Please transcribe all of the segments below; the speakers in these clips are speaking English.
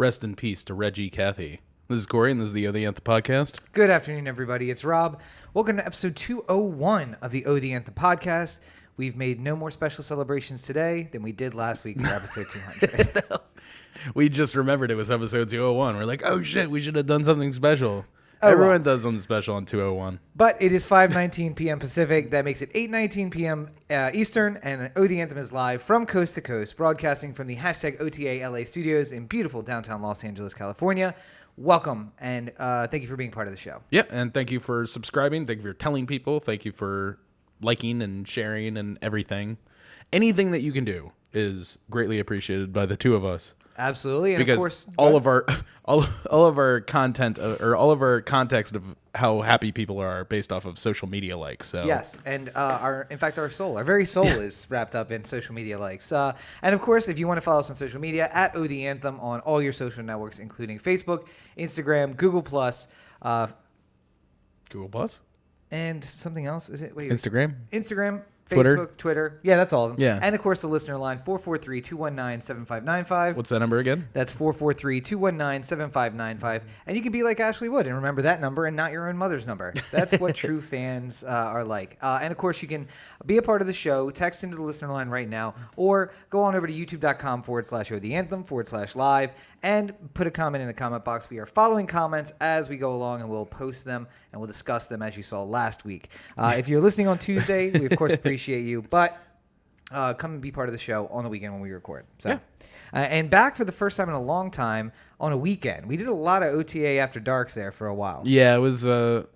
Rest in peace to Reggie Cathy. This is Corey, and this is the O The Anthem podcast. Good afternoon, everybody. It's Rob. Welcome to episode 201 of the O The Anthem podcast. We've made no more special celebrations today than we did last week for episode 200. We just remembered it was episode 201. We're like, oh shit, we should have done something special. Everyone does something special on 201. But it is 5:19 p.m. Pacific. That makes it 8:19 p.m. Eastern. And O The Anthem is live from coast to coast, broadcasting from the hashtag OTA LA studios in beautiful downtown Los Angeles, California. Welcome, and thank you for being part of the show. Yeah, and thank you for subscribing. Thank you for telling people. Thank you for liking and sharing and everything. Anything that you can do is greatly appreciated by the two of us. Absolutely, and because of course, all of our content or all of our context of how happy people are based off of social media likes. So yes, and our very soul is wrapped up in social media likes. And of course, if you want to follow us on social media, at O The Anthem on all your social networks, including Facebook, Instagram, Google Plus, and something else. Is it Instagram, Facebook, Twitter. Yeah, that's all of them. Yeah. And, of course, the listener line, 443-219-7595. What's that number again? That's 443-219-7595. And you can be like Ashley Wood and remember that number and not your own mother's number. That's what true fans are like. And, of course, you can be a part of the show, text into the listener line right now, or go on over to youtube.com/OTheAnthem/live and put a comment in the comment box. We are following comments as we go along, and we'll post them and we'll discuss them as you saw last week. If you're listening on Tuesday, we, of course, appreciate you, but come and be part of the show on the weekend when we record. So, yeah. And back for the first time in a long time on a weekend. We did a lot of OTA after darks there for a while. Yeah, it was. There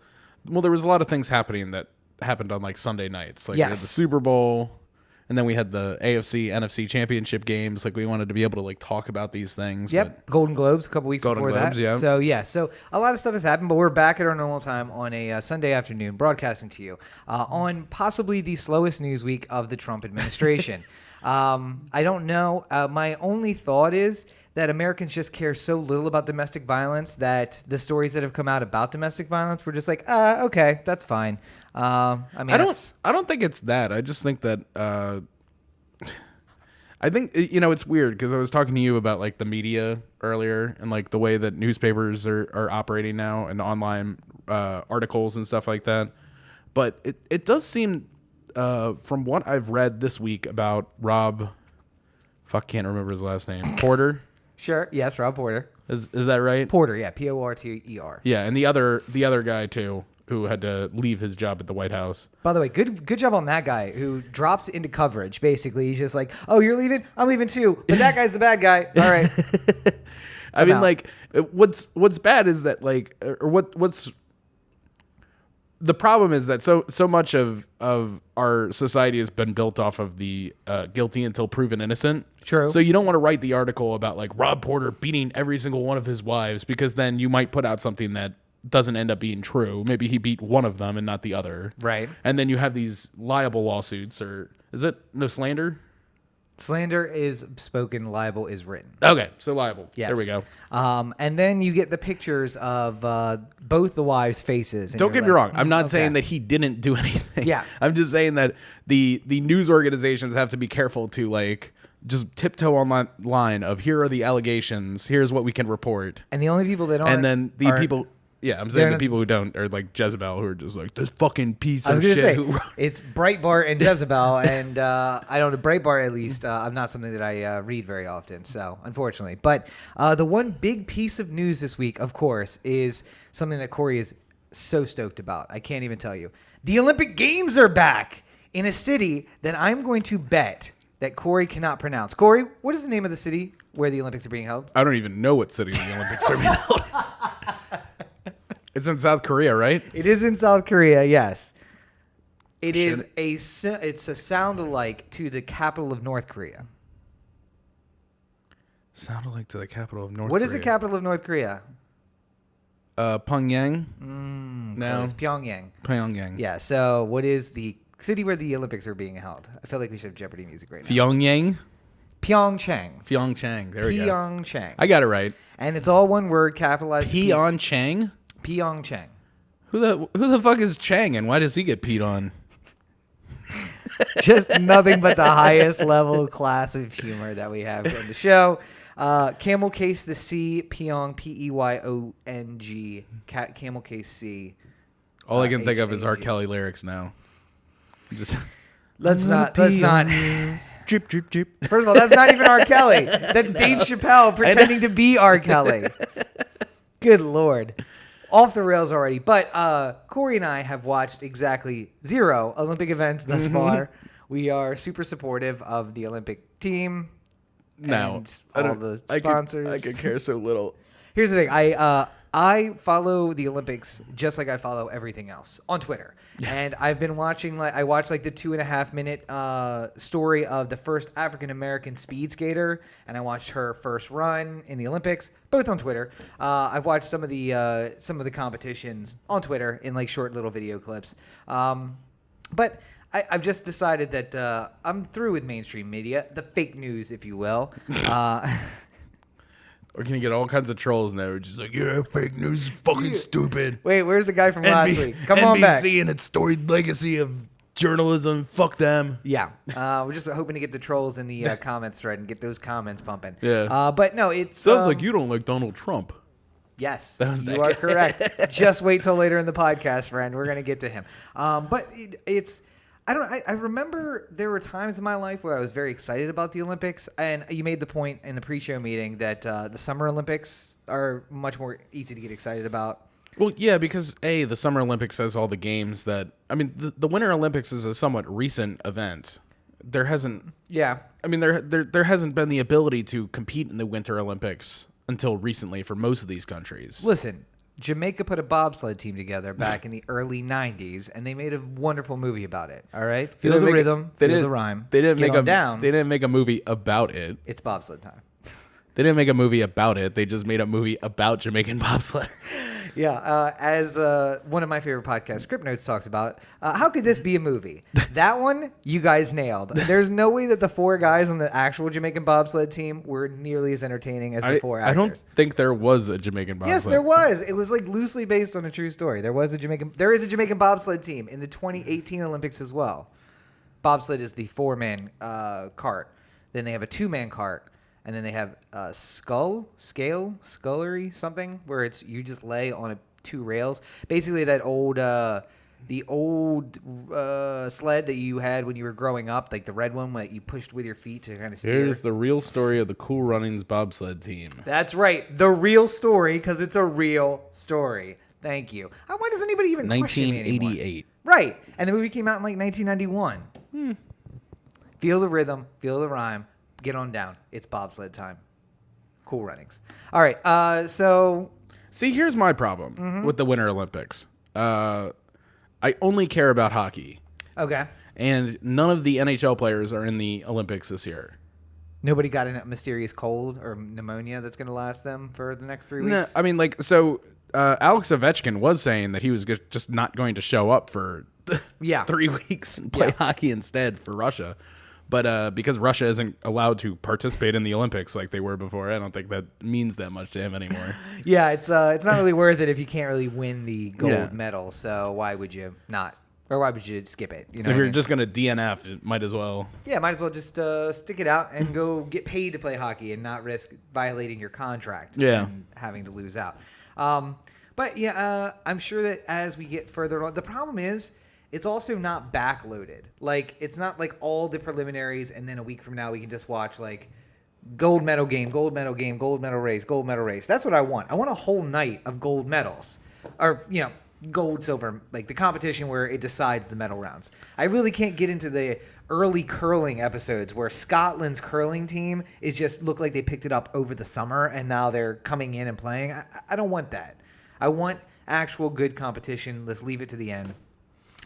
was a lot of things happening that happened on like Sunday nights. Like we had the Super Bowl, and then we had the AFC, NFC championship games. Like we wanted to be able to like talk about these things. Yep, Golden Globes a couple weeks before that. Yeah. So a lot of stuff has happened, but we're back at our normal time on a Sunday afternoon, broadcasting to you on possibly the slowest news week of the Trump administration. I don't know. My only thought is that Americans just care so little about domestic violence that the stories that have come out about domestic violence were just like, okay, that's fine. I don't think it's that. I just think that I think it's weird because I was talking to you about like the media earlier and like the way that newspapers are operating now and online articles and stuff like that. But it does seem from what I've read this week about Rob, can't remember his last name, Porter. Sure. Yes, Rob Porter. Is that right? Porter. Yeah. Porter. Yeah, and the other guy too, who had to leave his job at the White House. By the way, good job on that guy who drops into coverage. Basically, he's just like, "Oh, you're leaving? I'm leaving too." But that guy's the bad guy. All right. I mean, like, what's bad is that like, or what's the problem is that so much of our society has been built off of the guilty until proven innocent. True. So you don't want to write the article about like Rob Porter beating every single one of his wives because then you might put out something that doesn't end up being true. Maybe he beat one of them and not the other. Right. And then you have these liable lawsuits, or is it no slander? Slander is spoken, libel is written. Okay, so libel. Yes. There we go. And then you get the pictures of both the wives' faces. Don't get me wrong. I'm not saying that he didn't do anything. Yeah. I'm just saying that the news organizations have to be careful to like just tiptoe on that line of here are the allegations, here's what we can report. And the only people that aren't. And then the people... Yeah, I'm saying the people who don't are like Jezebel, who are just like, this fucking piece of shit. I was going to say, it's Breitbart and Jezebel, and I don't know, Breitbart at least, I'm not something that I read very often, so unfortunately. But the one big piece of news this week, of course, is something that Corey is so stoked about. I can't even tell you. The Olympic Games are back in a city that I'm going to bet that Corey cannot pronounce. Corey, what is the name of the city where the Olympics are being held? I don't even know what city the Olympics are being held. It's in South Korea, right? It is in South Korea, yes. It's a sound alike to the capital of North Korea. Sound alike to the capital of North Korea. What is the capital of North Korea? Pyongyang. No, it's Pyongyang. Pyongyang. Yeah. So, what is the city where the Olympics are being held? I feel like we should have Jeopardy music right now. Pyeongyang. Pyeongchang. There we go. Pyeongchang. I got it right. And it's all one word, capitalized. Pyeongchang. Pyeongchang. Who the fuck is Chang, and why does he get peed on? Just nothing but the highest level class of humor that we have on the show. Camel Case the C, Pyong, Peyong, Camel Case C. All I can think of is R. H-A-G. Kelly lyrics now. Just Let's not. drip, drip, drip. First of all, that's not even R. Kelly. That's Dave Chappelle pretending to be R. Kelly. Good Lord. Off the rails already. But Corey and I have watched exactly 0 Olympic events thus far. We are super supportive of the Olympic team. No, and all the sponsors. I could care so little. Here's the thing. I follow the Olympics just like I follow everything else on Twitter. Yeah. And I've been watching, I watched the 2.5 minute story of the first African American speed skater, and I watched her first run in the Olympics, both on Twitter. I've watched some of the competitions on Twitter in short little video clips. But I've just decided that I'm through with mainstream media, the fake news, if you will. We're going to get all kinds of trolls now. We're just yeah, fake news is fucking stupid. Wait, where's the guy from last week? Come on back. NBC and its storied legacy of journalism. Fuck them. Yeah. We're just hoping to get the trolls in the comments thread and get those comments pumping. Yeah. But no, it sounds like you don't like Donald Trump. Yes, you are correct. Just wait till later in the podcast, friend. We're going to get to him. But it's... I remember there were times in my life where I was very excited about the Olympics, and you made the point in the pre-show meeting that the Summer Olympics are much more easy to get excited about. Well, yeah, because the Summer Olympics has all the games that the Winter Olympics is a somewhat recent event. There hasn't, there hasn't been the ability to compete in the Winter Olympics until recently for most of these countries. Listen. Jamaica put a bobsled team together back in the early 90s, and they made a wonderful movie about it. All right? Feel the rhythm, feel the rhyme. They didn't They didn't make a movie about it. It's bobsled time. They didn't make a movie about it. They just made a movie about Jamaican bobsled. Yeah, as one of my favorite podcasts, Script Notes, talks about, how could this be a movie? That one, you guys nailed. There's no way that the 4 guys on the actual Jamaican bobsled team were nearly as entertaining as the 4 actors. I don't think there was a Jamaican bobsled. Yes, there was. It was loosely based on a true story. There is a Jamaican bobsled team in the 2018 Olympics as well. Bobsled is the 4-man cart. Then they have a 2-man cart. And then they have scullery, something where you just lay on 2 rails. Basically, that old sled that you had when you were growing up, like the red one that you pushed with your feet to kind of steer. Here's the real story of the Cool Runnings bobsled team. That's right, the real story, because it's a real story. Thank you. Why does anybody even question me anymore? 1988. Right, and the movie came out in 1991. Feel the rhythm, feel the rhyme. Get on down. It's bobsled time. Cool Runnings. All right. So. See, here's my problem with the Winter Olympics. I only care about hockey. Okay. And none of the NHL players are in the Olympics this year. Nobody got a mysterious cold or pneumonia that's going to last them for the next 3 weeks? No, I mean, Alex Ovechkin was saying that he was just not going to show up for 3 weeks and play hockey instead for Russia. But because Russia isn't allowed to participate in the Olympics like they were before, I don't think that means that much to him anymore. Yeah, it's not really worth it if you can't really win the gold medal. So why would you not? Or why would you skip it? If you're just going to DNF, it might as well. Yeah, might as well just stick it out and go get paid to play hockey and not risk violating your contract and having to lose out. But I'm sure that as we get further on, the problem is, it's also not backloaded. It's not like all the preliminaries and then a week from now we can just watch gold medal game, gold medal game, gold medal race, gold medal race. That's what I want. I want a whole night of gold medals. Or, gold, silver, the competition where it decides the medal rounds. I really can't get into the early curling episodes where Scotland's curling team is just look like they picked it up over the summer and now they're coming in and playing. I don't want that. I want actual good competition. Let's leave it to the end.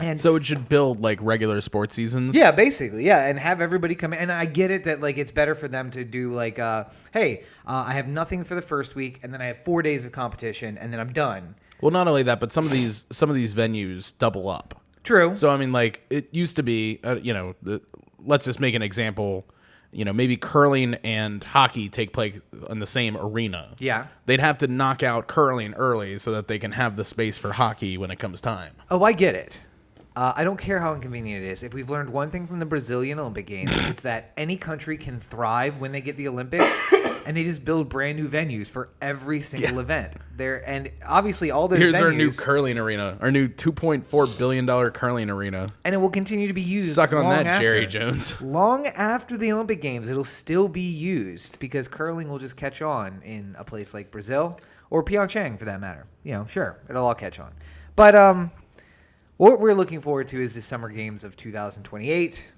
And so it should build regular sports seasons? Yeah, basically, and have everybody come in. And I get it that it's better for them to do hey, I have nothing for the first week, and then I have 4 days of competition, and then I'm done. Well, not only that, but some of these venues double up. True. So it used to be, let's just make an example. Maybe curling and hockey take place in the same arena. Yeah. They'd have to knock out curling early so that they can have the space for hockey when it comes time. Oh, I get it. I don't care how inconvenient it is. If we've learned one thing from the Brazilian Olympic Games, it's that any country can thrive when they get the Olympics, and they just build brand new venues for every single event. And obviously all those Here's venues, our new curling arena, our new $2.4 billion curling arena. and it will continue to be used. Suck on that, after. Jerry Jones. Long after the Olympic Games, it'll still be used because curling will just catch on in a place like Brazil or Pyeongchang, for that matter. Sure, it'll all catch on. But what we're looking forward to is the Summer Games of 2028.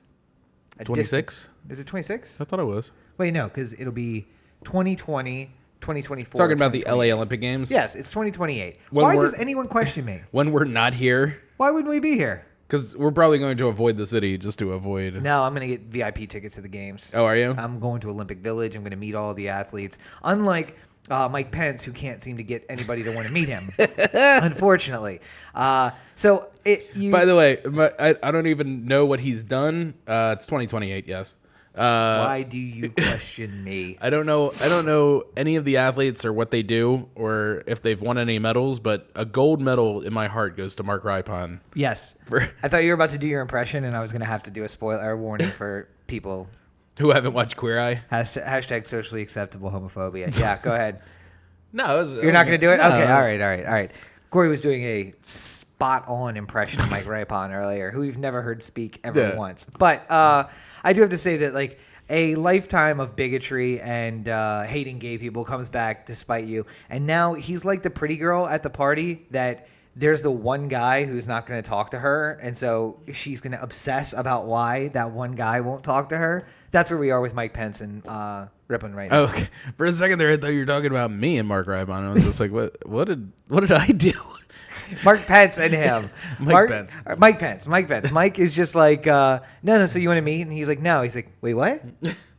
26? Is it 26? I thought it was. Wait, no, because it'll be 2020, 2024. Talking about the LA Olympic Games? Yes, it's 2028. Why does anyone question me? When we're not here? Why wouldn't we be here? Because we're probably going to avoid the city just to avoid. No, I'm going to get VIP tickets to the games. Oh, are you? I'm going to Olympic Village. I'm going to meet all the athletes. Unlike Mike Pence, who can't seem to get anybody to want to meet him, unfortunately. By the way, I don't even know what he's done. It's 2028, yes. Why do you question me? I don't know any of the athletes or what they do or if they've won any medals, but a gold medal in my heart goes to Mark Rippon. Yes. I thought you were about to do your impression, and I was going to have to do a spoiler warning for people who haven't watched Queer Eye. Hashtag socially acceptable homophobia. Yeah, go ahead. No, you're not going to do it? No. Okay, all right. Corey was doing a spot-on impression of Mike Rippon earlier, who we've never heard speak ever once. But I do have to say that, like, a lifetime of bigotry and hating gay people comes back despite you. And now he's like the pretty girl at the party that there's the one guy who's not going to talk to her. And so she's going to obsess about why that one guy won't talk to her. That's where we are with Mike Pence and Rippon right now. Okay. For a second there, I thought you were talking about me and Mark Rippon. I was just like, what did I do? Mark Pence and him. Mike Pence. Mike Pence. Mike is just like, no, so you want to meet? And he's like, no. He's like, wait, what?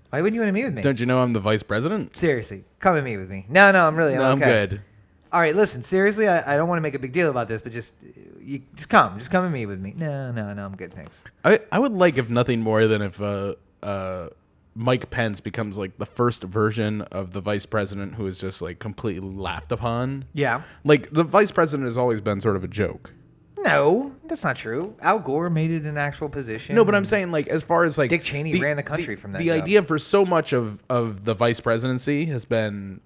Why wouldn't you want to meet with me? Don't you know I'm the vice president? Seriously, come and meet with me. No, I'm okay. I'm good. All right, listen, seriously, I don't want to make a big deal about this, but just come and meet with me. No, I'm good, thanks. I would like, if nothing more than if Mike Pence becomes like the first version of the vice president who is just like completely laughed upon. Yeah. Like the vice president has always been sort of a joke. No, that's not true. Al Gore made it an actual position. No, but I'm saying, like, as far as like Dick Cheney ran the country from that. The idea for so much of the vice presidency has been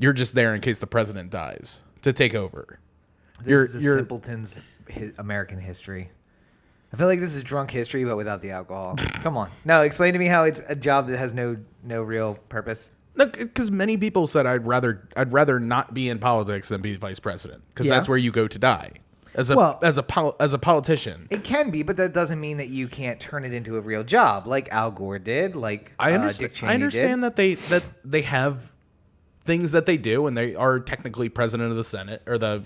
you're just there in case the president dies to take over. This is a simpleton's American history. I feel like this is drunk history, but without the alcohol. Come on. No, explain to me how it's a job that has no real purpose. Look, because many people said I'd rather not be in politics than be vice president because that's where you go to die as a politician. It can be, but that doesn't mean that you can't turn it into a real job, like Al Gore did, like Dick Cheney I understand did. that they have things that they do, and they are technically president of the Senate or the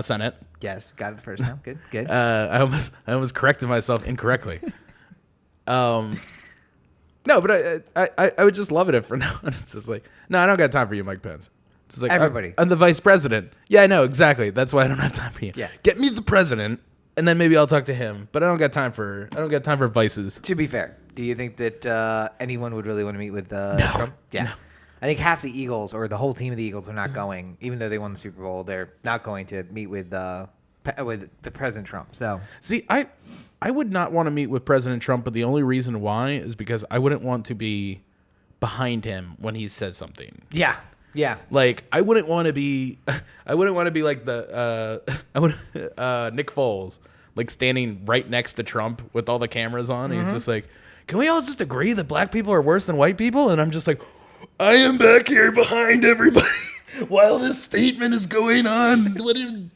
Senate. Yes, got it the first time. Good. I almost corrected myself incorrectly. No, but I would just love it if for now it's just like, no, I don't got time for you, Mike Pence. Just like everybody. I'm the vice president. Yeah, I know exactly. That's why I don't have time for you. Yeah. Get me the president, and then maybe I'll talk to him. But I don't got time for vices. To be fair, do you think that anyone would really want to meet with Trump? Yeah. No. I think half the Eagles or the whole team of the Eagles are not going, even though they won the Super Bowl. They're not going to meet with the President Trump. So see, I would not want to meet with President Trump, but the only reason why is because I wouldn't want to be behind him when he says something. Yeah. Like I wouldn't want to be like the Nick Foles, like standing right next to Trump with all the cameras on. Mm-hmm. He's just like, can we all just agree that black people are worse than white people? And I'm just like, I am back here behind everybody while this statement is going on.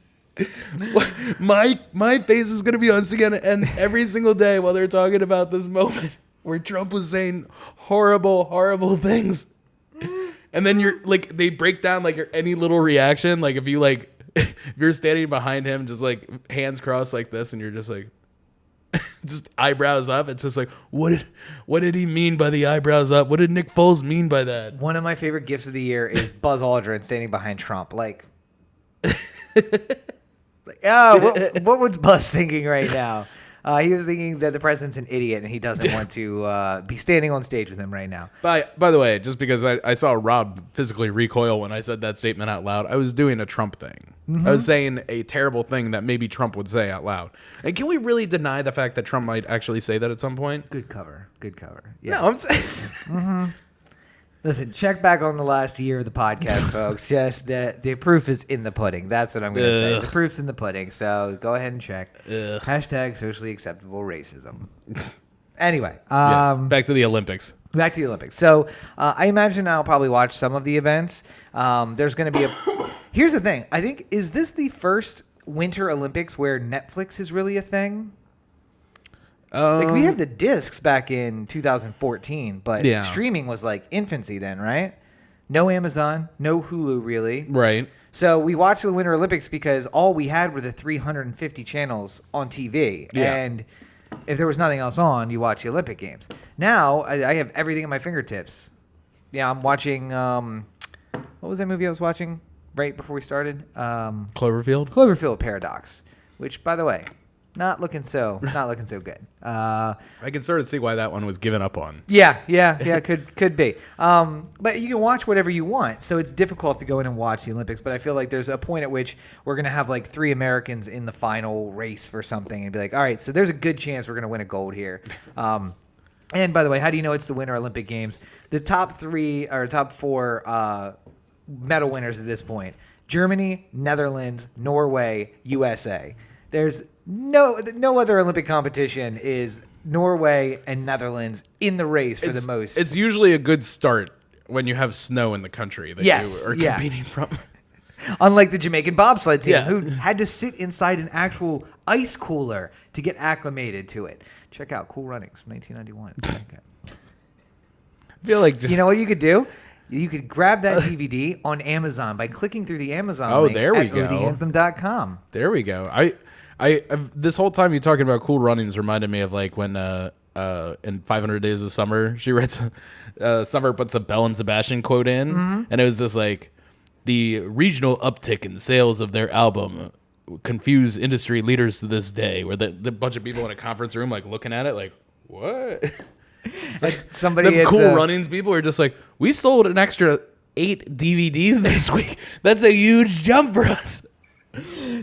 My face is going to be on again, and every single day while they're talking about this moment where Trump was saying horrible, horrible things. And then you're like, they break down like any little reaction. Like if you're standing behind him, just like hands crossed like this, and you're just like, just eyebrows up. It's just like, what did he mean by the eyebrows up? What did Nick Foles mean by that? One of my favorite gifts of the year is Buzz Aldrin standing behind Trump. Like, what was Buzz thinking right now? He was thinking that the president's an idiot and he doesn't want to be standing on stage with him right now. By the way, just because I saw Rob physically recoil when I said that statement out loud, I was doing a Trump thing. Mm-hmm. I was saying a terrible thing that maybe Trump would say out loud. And can we really deny the fact that Trump might actually say that at some point? Good cover. Yeah. No, I'm saying. Mm-hmm. Listen, check back on the last year of the podcast, folks. Just the proof is in the pudding. That's what I'm going to say. The proof's in the pudding. So go ahead and check. Hashtag socially acceptable racism. Anyway. Yes. Back to the Olympics. Back to the Olympics. So I imagine I'll probably watch some of the events. There's going to be Here's the thing. I think, is this the first Winter Olympics where Netflix is really a thing? Like we had the discs back in 2014, but streaming was like infancy then, right? No Amazon, no Hulu really. Right. So we watched the Winter Olympics because all we had were the 350 channels on TV. Yeah. And if there was nothing else on, you watch the Olympic Games. Now I have everything at my fingertips. Yeah, I'm watching, what was that movie I was watching right before we started? Cloverfield? Cloverfield Paradox, which, by the way, not looking so good. I can sort of see why that one was given up on. Yeah, could be. But you can watch whatever you want, so it's difficult to go in and watch the Olympics. But I feel like there's a point at which we're gonna have like 3 Americans in the final race for something, and be like, all right, so there's a good chance we're gonna win a gold here. And by the way, how do you know it's the Winter Olympic Games? The top 4 medal winners at this point: Germany, Netherlands, Norway, USA. There's no other Olympic competition is Norway and Netherlands in the race for the most. It's usually a good start when you have snow in the country that you are competing from. Unlike the Jamaican bobsled team, who had to sit inside an actual ice cooler to get acclimated to it. Check out Cool Runnings, 1991. I feel like you know what you could do? You could grab that DVD on Amazon by clicking through the Amazon link there we at go. OTheAnthem.com. There we go. This whole time you talking about Cool Runnings reminded me of like when in 500 Days of Summer she writes Summer puts a Belle and Sebastian quote in, and it was just like the regional uptick in sales of their album confuse industry leaders to this day, where the bunch of people in a conference room like looking at it like, what? It's like the Cool Runnings people are just like, we sold an extra 8 DVDs this week. That's a huge jump for us.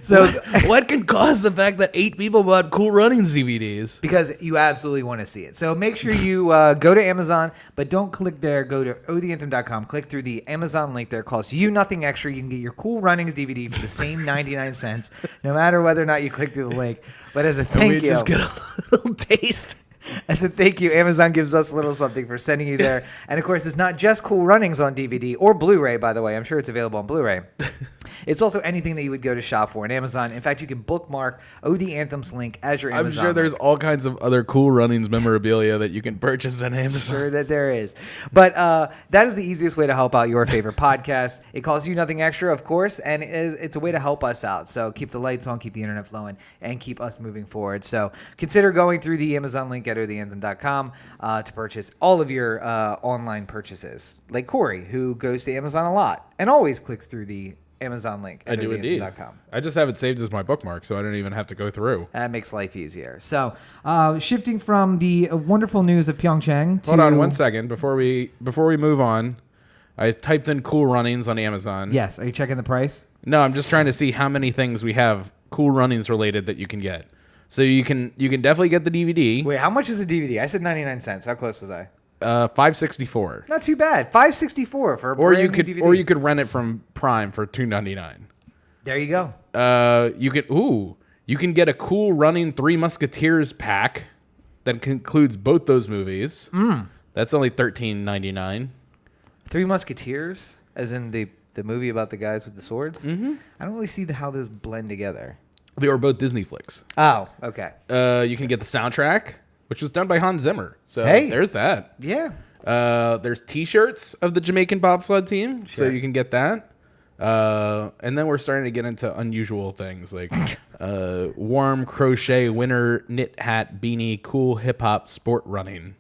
So what can cause the fact that 8 people bought Cool Runnings DVDs? Because you absolutely want to see it. So make sure you go to Amazon, but don't click there. Go to OTheAnthem.com. Click through the Amazon link there. It costs you nothing extra. You can get your Cool Runnings DVD for the same 99 cents, no matter whether or not you click through the link. But as a thank you, just get a little taste. As a thank you, Amazon gives us a little something for sending you there. And, of course, it's not just Cool Runnings on DVD or Blu-ray, by the way. I'm sure it's available on Blu-ray. It's also anything that you would go to shop for on Amazon. In fact, you can bookmark O The Anthem's link as your Amazon I'm sure there's link. all kinds of other Cool Runnings memorabilia that you can purchase on Amazon. Sure that there is. But that is the easiest way to help out your favorite podcast. It costs you nothing extra, of course, and it's a way to help us out. So keep the lights on, keep the internet flowing, and keep us moving forward. So consider going through the Amazon link at OTheAnthem.com to purchase all of your online purchases. Like Corey, who goes to Amazon a lot and always clicks through the Amazon link at OTheAnthem.com. I just have it saved as my bookmark, so I don't even have to go through. That makes life easier. So, shifting from the wonderful news of Pyeongchang to... Hold on 1 second. Before we move on, I typed in Cool Runnings on Amazon. Yes. Are you checking the price? No, I'm just trying to see how many things we have Cool Runnings related that you can get. So you can definitely get the DVD. Wait, how much is the DVD? I said 99 cents. How close was I? $5.64. Not too bad. $5.64 for a brand new DVD. Or you could rent it from Prime for $2.99. There you go. You can get a Cool Running 3 Musketeers pack that includes both those movies. That's only $13.99. 3 Musketeers, as in the movie about the guys with the swords. Mm-hmm. I don't really see how those blend together. They were both Disney flicks. Oh, okay. You can get the soundtrack, which was done by Hans Zimmer. So there's that. Yeah. There's T-shirts of the Jamaican bobsled team, sure. so you can get that. And then we're starting to get into unusual things like warm crochet winter knit hat beanie cool hip hop sport running.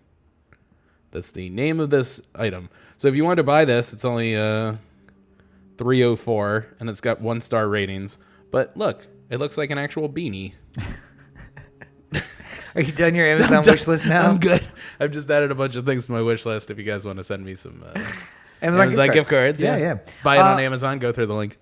That's the name of this item. So if you want to buy this, it's only $3.04, and it's got 1-star ratings. But look, it looks like an actual beanie. Are you done your Amazon wish list now? I'm good. I've just added a bunch of things to my wish list. If you guys want to send me some Amazon gift cards. Yeah. Buy it on Amazon. Go through the link.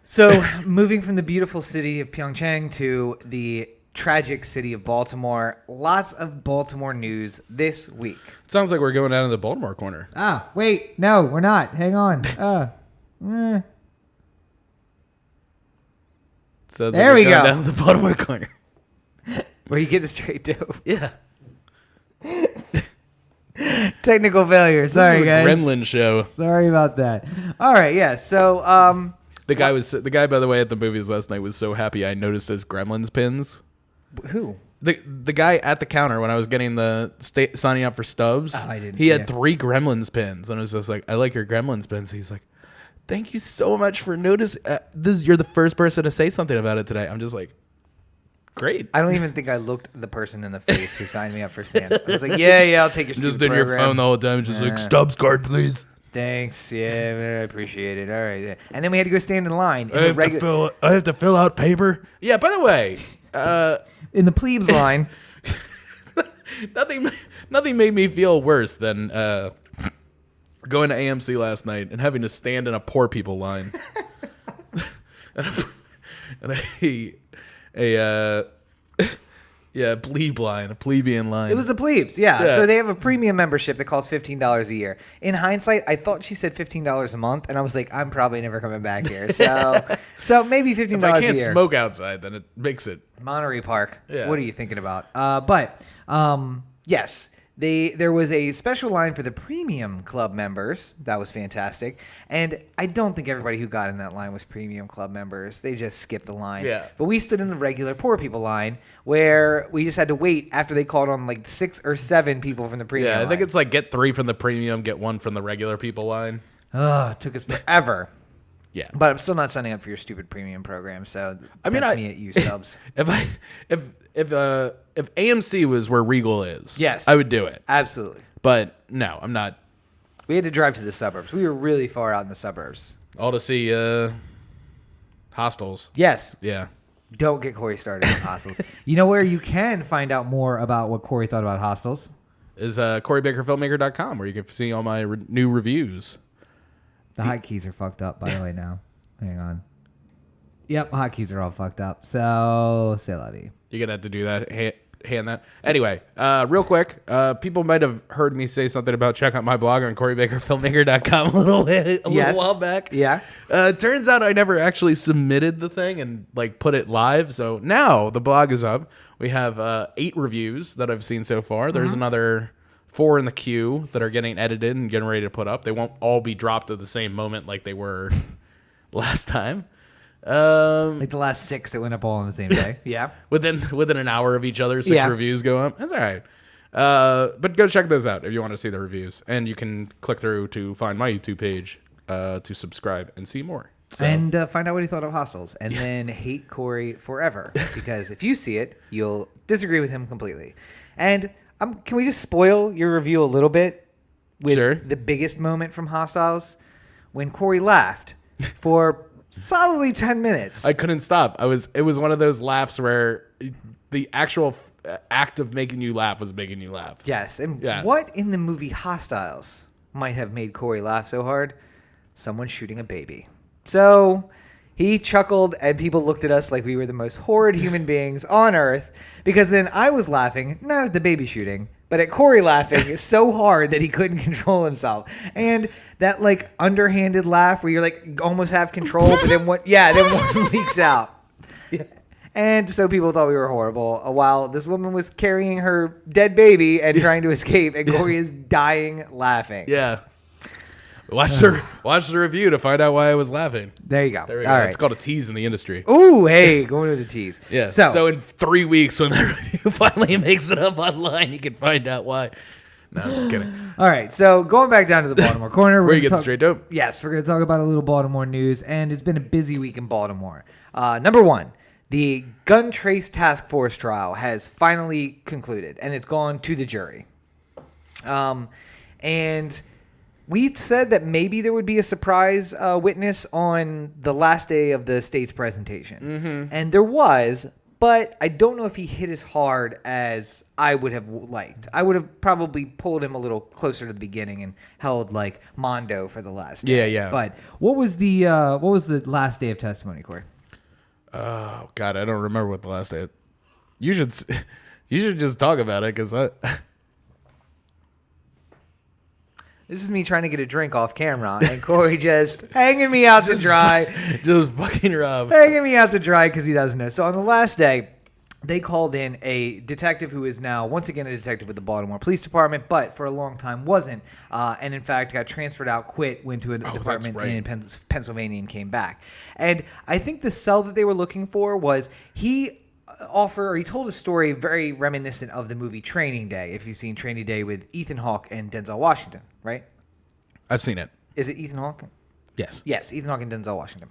So moving from the beautiful city of Pyeongchang to the tragic city of Baltimore. Lots of Baltimore news this week. It sounds like we're going down to the Baltimore Corner. Ah, wait. No, we're not. Hang on. So There we go. Down to the Baltimore Corner. Where you get the straight dope. Yeah. Technical failure. Sorry, This is a guys. Gremlin show. Sorry about that. All right, yeah. So, The guy, by the way, at the movies last night was so happy I noticed his Gremlins pins. who? The guy at the counter when I was getting the signing up for Stubbs, I didn't. he had Yeah. 3 Gremlins pins, and I was just like, "I like your Gremlins pins." He's like, "Thank you so much for noticing. You're the first person to say something about it today." I'm just like, "Great." I don't even think I looked the person in the face who signed me up for stamps. I was like, yeah, I'll take your Just stupid in your program. phone the whole time, just like Stubbs card, please. Thanks. Yeah, I appreciate it. All right. Yeah. And then we had to go stand in line. In I have to fill out paper. Yeah. By the way, in the plebes line. nothing made me feel worse than going to AMC last night and having to stand in a poor people line. and a plebe line, a plebeian line. It was the plebes, yeah. Yeah. So they have a premium membership that costs $15 a year. In hindsight, I thought she said $15 a month, and I was like, I'm probably never coming back here. So maybe $15 if I a can't year. smoke outside, then it makes it. Monterey Park. Yeah. What are you thinking about? Yes. There was a special line for the premium club members. That was fantastic. And I don't think everybody who got in that line was premium club members. They just skipped the line. Yeah. But we stood in the regular poor people line where we just had to wait after they called on like 6 or 7 people from the premium Yeah, I think line. it's like get 3 from the premium, get 1 from the regular people line. It took us forever. Yeah. But I'm still not signing up for your stupid premium program. So I mean, that's me at you subs. If AMC was where Regal is, Yes. I would do it. Absolutely. But no, I'm not. We had to drive to the suburbs. We were really far out in the suburbs. All to see Hostels. Yes. Yeah. Don't get Corey started on hostels. You know where you can find out more about what Corey thought about hostels? Is CoreyBakerFilmmaker.com where you can see all my new reviews. The hotkeys are fucked up, by the way, now. Hang on. Yep, hotkeys are all fucked up. So, c'est la vie. You're going to have to do that. Hand that. Anyway, real quick, people might have heard me say something about check out my blog on CoreyBakerFilmmaker.com a little while back. Yeah. Turns out I never actually submitted the thing and like put it live. So now the blog is up. We have 8 reviews that I've seen so far. There's another 4 in the queue that are getting edited and getting ready to put up. They won't all be dropped at the same moment like they were last time. Like the last 6 that went up all on the same day. Yeah. Within an hour of each other, 6 Yeah. reviews go up. That's all right. But go check those out if you want to see the reviews, and you can click through to find my YouTube page to subscribe and see more. So, And find out what he thought of hostels. And then hate Corey forever. Because if you see it, you'll disagree with him completely. And can we just spoil your review a little bit with Sure. the biggest moment from Hostiles? When Corey laughed for solidly 10 minutes. I couldn't stop. It was one of those laughs where the actual act of making you laugh was making you laugh. Yes. And Yeah. what in the movie Hostiles might have made Corey laugh so hard? Someone shooting a baby. So he chuckled and people looked at us like we were the most horrid human beings on earth, because then I was laughing, not at the baby shooting, but at Corey laughing so hard that he couldn't control himself. And that like underhanded laugh where you're like almost have control, but then one leaks out. And so people thought we were horrible while this woman was carrying her dead baby and trying to escape, and Corey is dying laughing. Yeah. Watch the review to find out why I was laughing. There you go. There we All go. right. It's called a tease in the industry. Ooh, hey, going with the tease. Yeah. So, So in 3 weeks, when that review finally makes it up online, you can find out why. No, I'm just kidding. All right, so going back down to the Baltimore Corner. Where you gonna get the talk- straight dope? Yes, we're going to talk about a little Baltimore news, and it's been a busy week in Baltimore. number 1, the gun trace task force trial has finally concluded, and it's gone to the jury. And we said that maybe there would be a surprise witness on the last day of the state's presentation. Mm-hmm. And there was, but I don't know if he hit as hard as I would have liked. I would have probably pulled him a little closer to the beginning and held like Mondo for the last day. Yeah. But what was the last day of testimony, Corey? Oh God, I don't remember what the last day. You should just talk about it because This is me trying to get a drink off camera, and Corey just hanging me out to dry. Just fucking Rob. Hanging me out to dry because he doesn't know. So on the last day, they called in a detective who is now, once again, a detective with the Baltimore Police Department, but for a long time wasn't. And in fact, got transferred out, quit, went to a department in Pennsylvania and came back. And I think the cell that they were looking for was he told a story very reminiscent of the movie Training Day, if you've seen Training Day with Ethan Hawke and Denzel Washington, right? I've seen it. Is it Ethan Hawke? Yes. Yes, Ethan Hawke and Denzel Washington.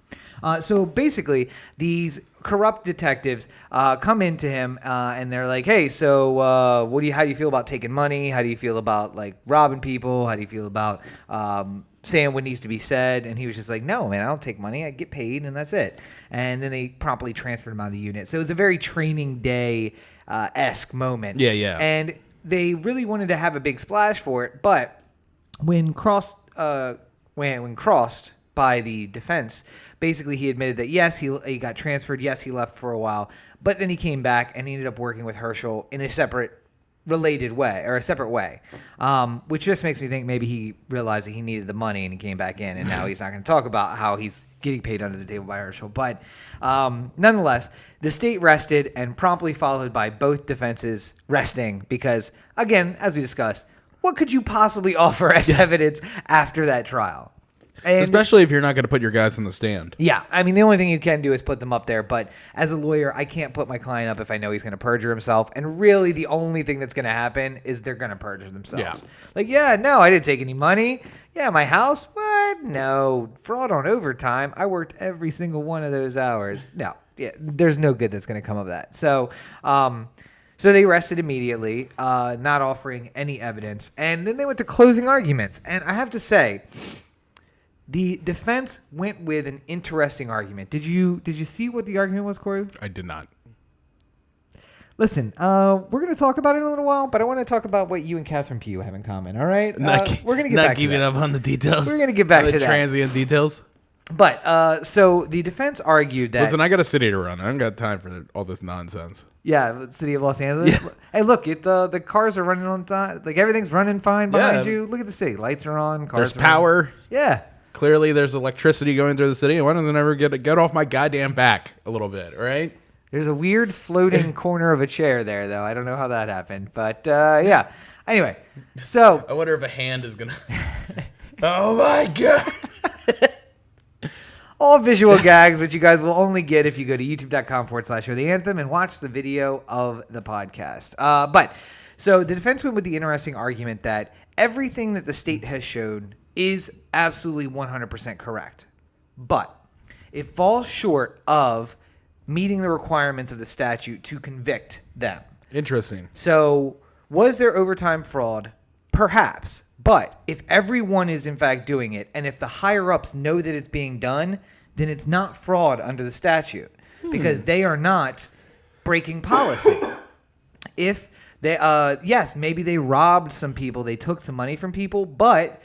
So basically, these corrupt detectives come into him and they're like, "Hey, so how do you feel about taking money? How do you feel about like robbing people? How do you feel about saying what needs to be said?" And he was just like, "No, man, I don't take money. I get paid, and that's it." And then they promptly transferred him out of the unit. So it was a very Training Day esque moment. Yeah. And they really wanted to have a big splash for it, but when crossed by the defense, basically he admitted that yes, he got transferred, yes, he left for a while, but then he came back and he ended up working with Herschel in a separate way, which just makes me think maybe he realized that he needed the money and he came back in, and now he's not going to talk about how he's getting paid under the table by Herschel. But nonetheless, the state rested and promptly followed by both defenses resting because, again, as we discussed, what could you possibly offer as evidence after that trial? And especially if you're not going to put your guys on the stand. Yeah. I mean, the only thing you can do is put them up there. But as a lawyer, I can't put my client up if I know he's going to perjure himself. And really, the only thing that's going to happen is they're going to perjure themselves. Yeah. Like, yeah, no, I didn't take any money. Yeah, my house? What? No. Fraud on overtime. I worked every single one of those hours. No. Yeah, there's no good that's going to come of that. So, so they rested immediately, not offering any evidence. And then they went to closing arguments. And I have to say, the defense went with an interesting argument. Did you see what the argument was, Corey? I did not. Listen, we're going to talk about it in a little while, but I want to talk about what you and Catherine Pugh have in common, all right? We're going to get back to that. Not giving up on the details. We're going to get back to the that. transient details. But, so the defense argued that... Listen, I got a city to run. I don't got time for all this nonsense. Yeah, the city of Los Angeles. Yeah. Hey, look, the cars are running on time. Like, everything's running fine behind you. Look at the city. Lights are on. Cars There's power. Running. Yeah. Clearly, there's electricity going through the city. Why don't they never get off my goddamn back a little bit, all right? There's a weird floating corner of a chair there, though. I don't know how that happened. But, yeah. Anyway, so... I wonder if a hand is going to... Oh, my God. All visual gags, which you guys will only get if you go to youtube.com/O The Anthem and watch the video of the podcast. So the defense went with the interesting argument that everything that the state has shown is absolutely 100% correct. But it falls short of meeting the requirements of the statute to convict them. Interesting. So was there overtime fraud? Perhaps. But if everyone is in fact doing it, and if the higher-ups know that it's being done, then it's not fraud under the statute because they are not breaking policy. If they, yes, maybe they robbed some people, they took some money from people, but...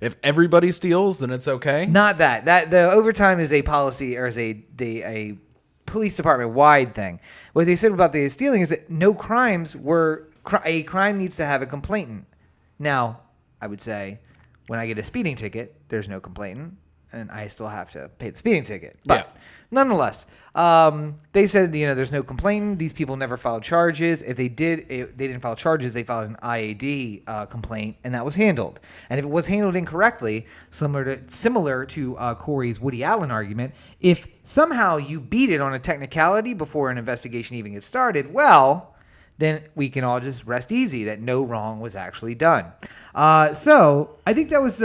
If everybody steals, then it's okay? Not that. The overtime is a policy or is a police department-wide thing. What they said about the stealing is that no crimes were... A crime needs to have a complainant. Now... I would say when I get a speeding ticket, there's no complainant, and I still have to pay the speeding ticket. But nonetheless, they said, there's no complainant. These people never filed charges. If they didn't file charges, they filed an IAD complaint, and that was handled. And if it was handled incorrectly, similar to Corey's Woody Allen argument, if somehow you beat it on a technicality before an investigation even gets started, well... then we can all just rest easy that no wrong was actually done. So I think that was...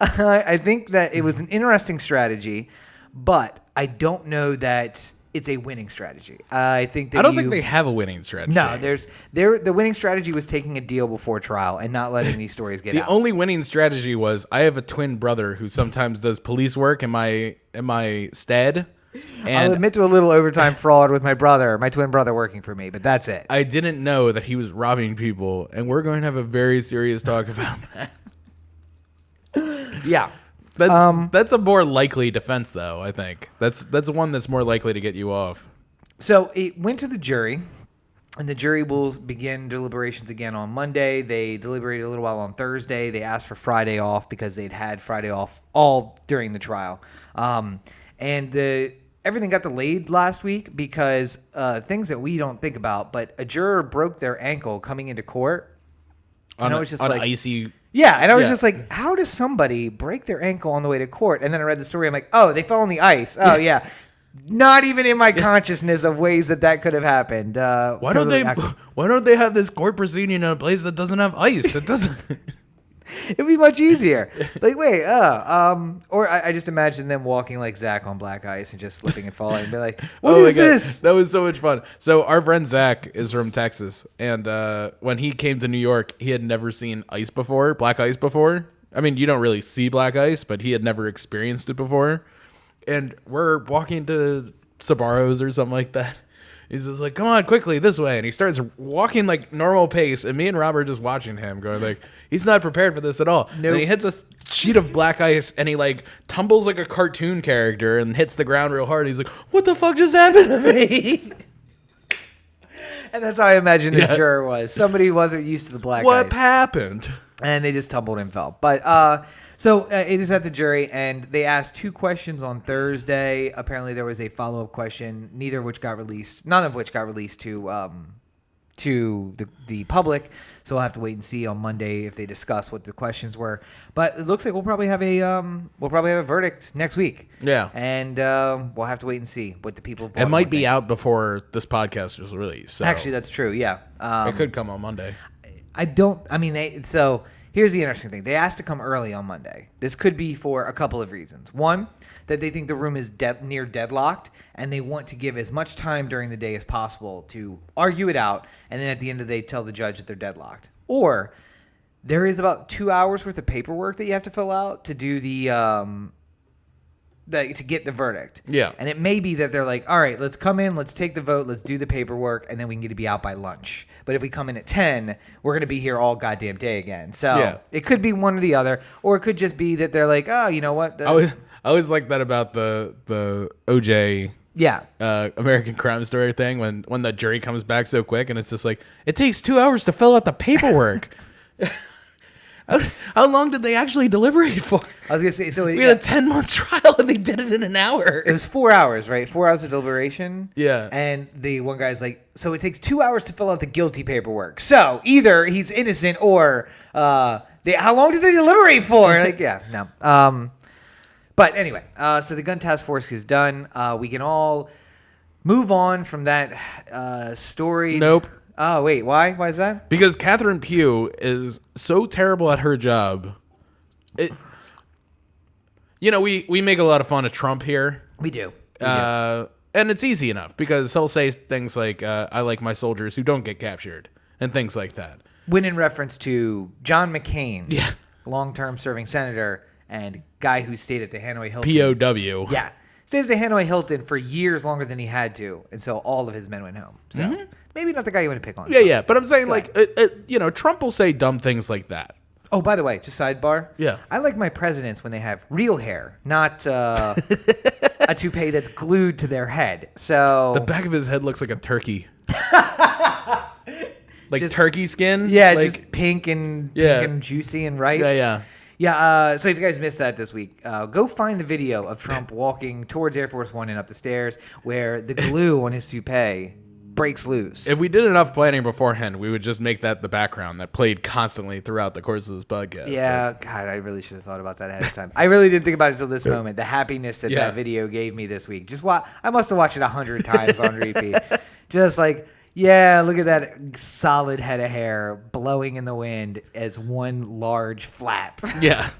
I think that it was an interesting strategy, but I don't know that it's a winning strategy. I think they have a winning strategy. No, the winning strategy was taking a deal before trial and not letting these stories get out. The only winning strategy was I have a twin brother who sometimes does police work in my stead. And I'll admit to a little overtime fraud with my twin brother working for me, but that's it. I didn't know that he was robbing people, and we're going to have a very serious talk about that. Yeah. That's a more likely defense, though. I think that's one that's more likely to get you off. So it went to the jury, and the jury will begin deliberations again on Monday. They deliberated a little while on Thursday. They asked for Friday off because they'd had Friday off all during the trial. Everything got delayed last week because things that we don't think about, but a juror broke their ankle coming into court. On icy. Yeah, and I was just like, how does somebody break their ankle on the way to court? And then I read the story. I'm like, oh, they fell on the ice. Oh, yeah. Not even in my consciousness of ways that could have happened. Why don't they have this court proceeding in a place that doesn't have ice? It doesn't. It'd be much easier. Like, wait, or I just imagine them walking like Zach on black ice and just slipping and falling and be like, what is this? That was so much fun. So our friend Zach is from Texas, and when he came to New York, he had never seen ice before, black ice before. I mean, you don't really see black ice, but he had never experienced it before. And we're walking to Sbarro's or something like that. He's just like, come on, quickly, this way. And he starts walking like normal pace. And me and Rob are just watching him going like, he's not prepared for this at all. Nope. And he hits a sheet of black ice and he like tumbles like a cartoon character and hits the ground real hard. He's like, what the fuck just happened to me? And that's how I imagine this juror was. Somebody wasn't used to the black ice. What happened? And they just tumbled and fell. But so it is at the jury, and they asked 2 questions on Thursday. Apparently, there was a follow-up question, none of which got released to the public. So we'll have to wait and see on Monday if they discuss what the questions were. But it looks like we'll probably have a verdict next week. Yeah, and we'll have to wait and see what the people. It might be out before this podcast is released. So. Actually, that's true. Yeah, it could come on Monday. So here's the interesting thing. They asked to come early on Monday. This could be for a couple of reasons. One, that they think the room is near deadlocked, and they want to give as much time during the day as possible to argue it out, and then at the end of the day tell the judge that they're deadlocked. Or there is about 2 hours worth of paperwork that you have to fill out to do to get the verdict. Yeah. And it may be that they're like, all right, let's come in, let's take the vote, let's do the paperwork, and then we can get to be out by lunch. But if we come in at 10, we're going to be here all goddamn day again. So it could be one or the other, or it could just be that they're like, oh, you know what? I always like that about the OJ American Crime Story thing when the jury comes back so quick and it's just like, it takes 2 hours to fill out the paperwork. How long did they actually deliberate for? I was going to say, so we had a 10-month trial and they did it in an hour. It was 4 hours, right? 4 hours of deliberation. Yeah. And the one guy's like, so it takes 2 hours to fill out the guilty paperwork. So either he's innocent or how long did they deliberate for? Like, yeah, no. But anyway, so the gun task force is done. We can all move on from that story. Nope. Oh, wait, why? Why is that? Because Catherine Pugh is so terrible at her job. We make a lot of fun of Trump here. We do. And it's easy enough because he'll say things like, I like my soldiers who don't get captured and things like that. When in reference to John McCain, yeah, long-term serving senator and guy who stayed at the Hanoi Hilton. POW. Yeah. Stayed at the Hanoi Hilton for years longer than he had to, and so all of his men went home. So maybe not the guy you want to pick on. Yeah. But I'm saying, Trump will say dumb things like that. Oh, by the way, just sidebar. Yeah. I like my presidents when they have real hair, not a toupee that's glued to their head. So the back of his head looks like a turkey. Just turkey skin? Yeah, just pink and juicy and ripe. Yeah. Yeah, so if you guys missed that this week, go find the video of Trump walking towards Air Force One and up the stairs where the glue on his toupee breaks loose. If we did enough planning beforehand, we would just make that the background that played constantly throughout the course of this podcast. Yeah, God, I really should have thought about that ahead of time. I really didn't think about it until this moment. The happiness that video gave me this week. I must have watched it 100 times on repeat. Just like... Yeah, look at that solid head of hair blowing in the wind as one large flap. Yeah.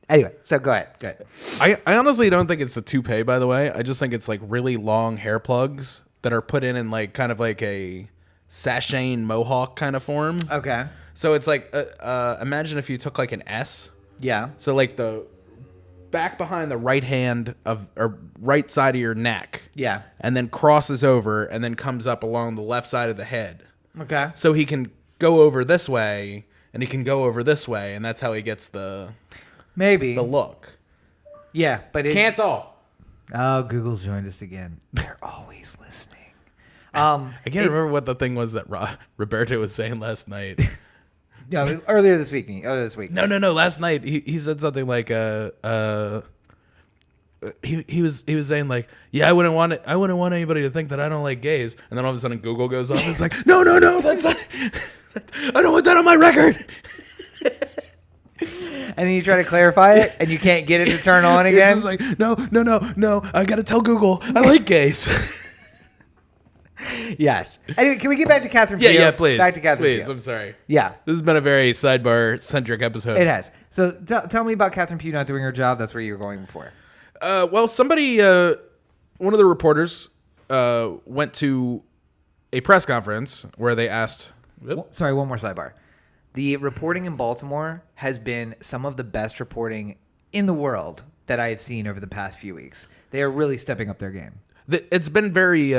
Anyway, so go ahead. I honestly don't think it's a toupee, by the way. I just think it's like really long hair plugs that are put in like kind of like a sashaying mohawk kind of form. Okay. So it's like, imagine if you took like an S. Yeah. So like the back behind the right hand or right side of your neck. Yeah. And then crosses over and then comes up along the left side of the head. Okay. So he can go over this way and he can go over this way, and that's how he gets the look. Yeah, but Cancel. Oh, Google's joined us again. They're always listening. I can't remember what the thing was that Roberto was saying last night. No, earlier this week. No. Last night he said something like he was saying like, yeah, I wouldn't want anybody to think that I don't like gays. And then all of a sudden Google goes off. It's like, no, that's not, I don't want that on my record. And then you try to clarify it, and you can't get it to turn on again. It's just like, no. I gotta tell Google I like gays. Yes. Anyway, can we get back to Catherine Pugh? Yeah, please. Back to Catherine Please, Pugh. I'm sorry. Yeah. This has been a very sidebar-centric episode. It has. So tell me about Catherine Pugh not doing her job. That's where you were going before. Well, somebody, one of the reporters went to a press conference where they asked... Sorry, one more sidebar. The reporting in Baltimore has been some of the best reporting in the world that I have seen over the past few weeks. They are really stepping up their game. It's been very...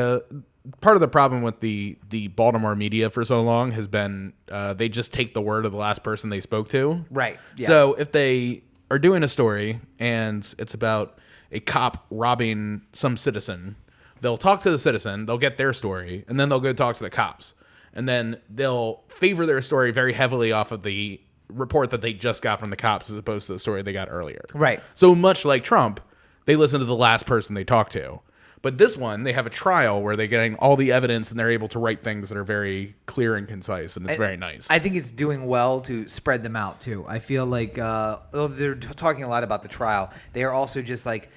part of the problem with the Baltimore media for so long has been they just take the word of the last person they spoke to. Right. Yeah. So if they are doing a story and it's about a cop robbing some citizen, they'll talk to the citizen, they'll get their story, and then they'll go talk to the cops. And then they'll favor their story very heavily off of the report that they just got from the cops as opposed to the story they got earlier. Right. So much like Trump, they listen to the last person they talk to. But this one, they have a trial where they're getting all the evidence and they're able to write things that are very clear and concise, and it's very nice. I think it's doing well to spread them out, too. I feel like though they're talking a lot about the trial, they are also just like,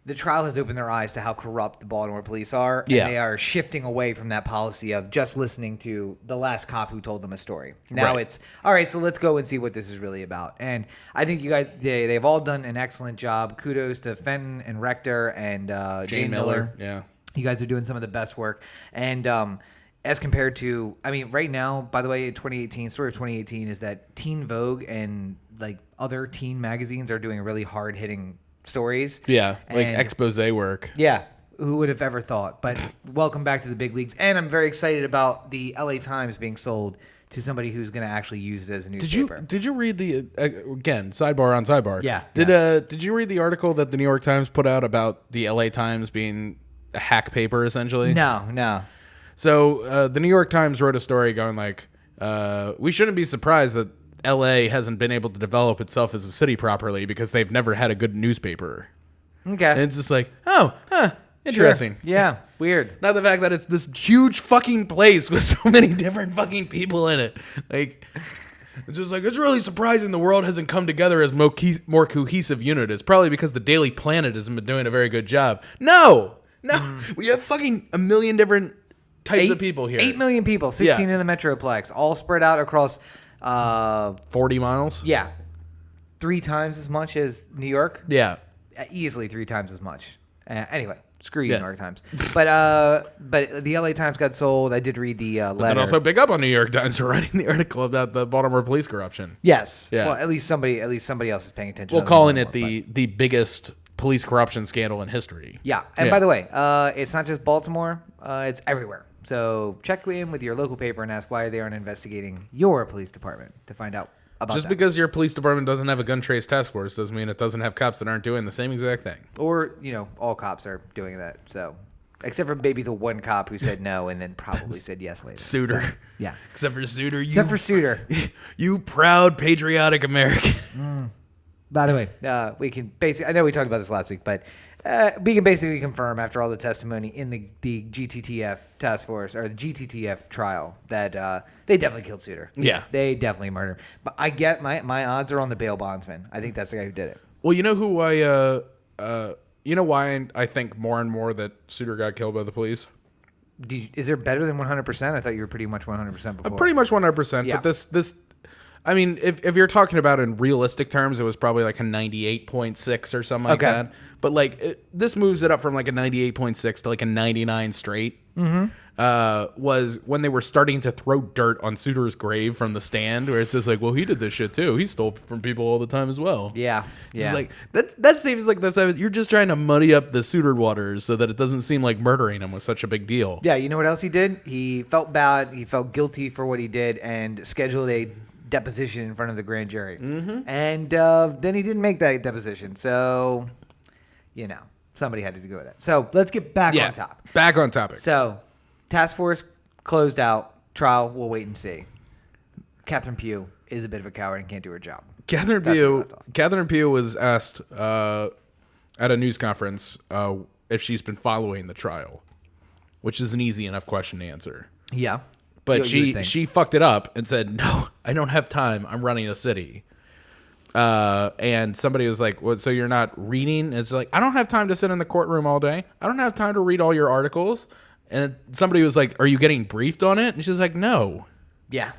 the trial has opened their eyes to how corrupt the Baltimore police are, and they are shifting away from that policy of just listening to the last cop who told them a story. Now it's, all right, so let's go and see what this is really about. And I think you guys, they've all done an excellent job. Kudos to Fenton and Rector and Jane Miller. Yeah. You guys are doing some of the best work. And as compared to, I mean, right now, by the way, in 2018, story of 2018 is that Teen Vogue and like other teen magazines are doing really hard-hitting stories. Yeah, like And- expose work. Yeah. Who would have ever thought? But welcome back to the big leagues. And I'm very excited about the LA Times being sold to somebody who's going to actually use it as a newspaper. Did you read the again, sidebar on sidebar? Yeah. Did you read the article that the New York Times put out about the LA Times being a hack paper essentially? No. So the New York Times wrote a story going like, we shouldn't be surprised that LA hasn't been able to develop itself as a city properly because they've never had a good newspaper. Okay. And it's just like, interesting. Sure. Yeah. Weird. Not the fact that it's this huge fucking place with so many different fucking people in it. Like, it's just like, it's really surprising the world hasn't come together as more cohesive unit. It's probably because the Daily Planet hasn't been doing a very good job. No. We have fucking a million different types of people here. 8 million people, 16 in the Metroplex, all spread out across 40 miles? Yeah. 3 times as much as New York. Yeah. Easily 3 times as much. Anyway, screw you, New York Times. But the LA Times got sold. I did read the letter. And also big up on New York Times for writing the article about the Baltimore police corruption. Yes. Yeah. Well, at least somebody else is paying attention. Well, calling it the biggest police corruption scandal in history. Yeah. And by the way, it's not just Baltimore. It's everywhere. So check in with your local paper and ask why they aren't investigating your police department to find out about Just that. because your police department doesn't have a gun trace task force doesn't mean it doesn't have cops that aren't doing the same exact thing. Or, all cops are doing that. So, except for maybe the one cop who said no and then probably said yes later. Suter. Yeah. Except for Suter. Except for Suter. You proud patriotic American. By the way, we can basically, I know we talked about this last week, but we can basically confirm after all the testimony in the GTTF task force or the GTTF trial that they definitely killed Suter. Yeah. They definitely murdered him. But I get my odds are on the bail bondsman. I think that's the guy who did it. Well, you know who why I think more and more that Suter got killed by the police? Is there better than 100%? I thought you were pretty much 100% before. Pretty much 100%. Yeah. But this, I mean, if you're talking about in realistic terms, it was probably like a 98.6 or something like that. But like this moves it up from like a 98.6 to like a 99 straight. Was when they were starting to throw dirt on Suter's grave from the stand, where it's just like, well, he did this shit too. He stole from people all the time as well. Yeah. It's like that seems like you're just trying to muddy up the Suter waters so that it doesn't seem like murdering him was such a big deal. Yeah, you know what else he did? He felt bad. He felt guilty for what he did and scheduled a deposition in front of the grand jury. And then he didn't make that deposition. So somebody had to go with it. So let's get back on top. Back on topic. So task force closed out. Trial, we'll wait and see. Catherine Pugh is a bit of a coward and can't do her job. Catherine Pugh was asked at a news conference if she's been following the trial, which is an easy enough question to answer. Yeah. But she fucked it up and said, no, I don't have time. I'm running a city. And somebody was like, "What? So you're not reading?" And it's like, I don't have time to sit in the courtroom all day. I don't have time to read all your articles. And somebody was like, "Are you getting briefed on it?" And she's like, "No." Yeah.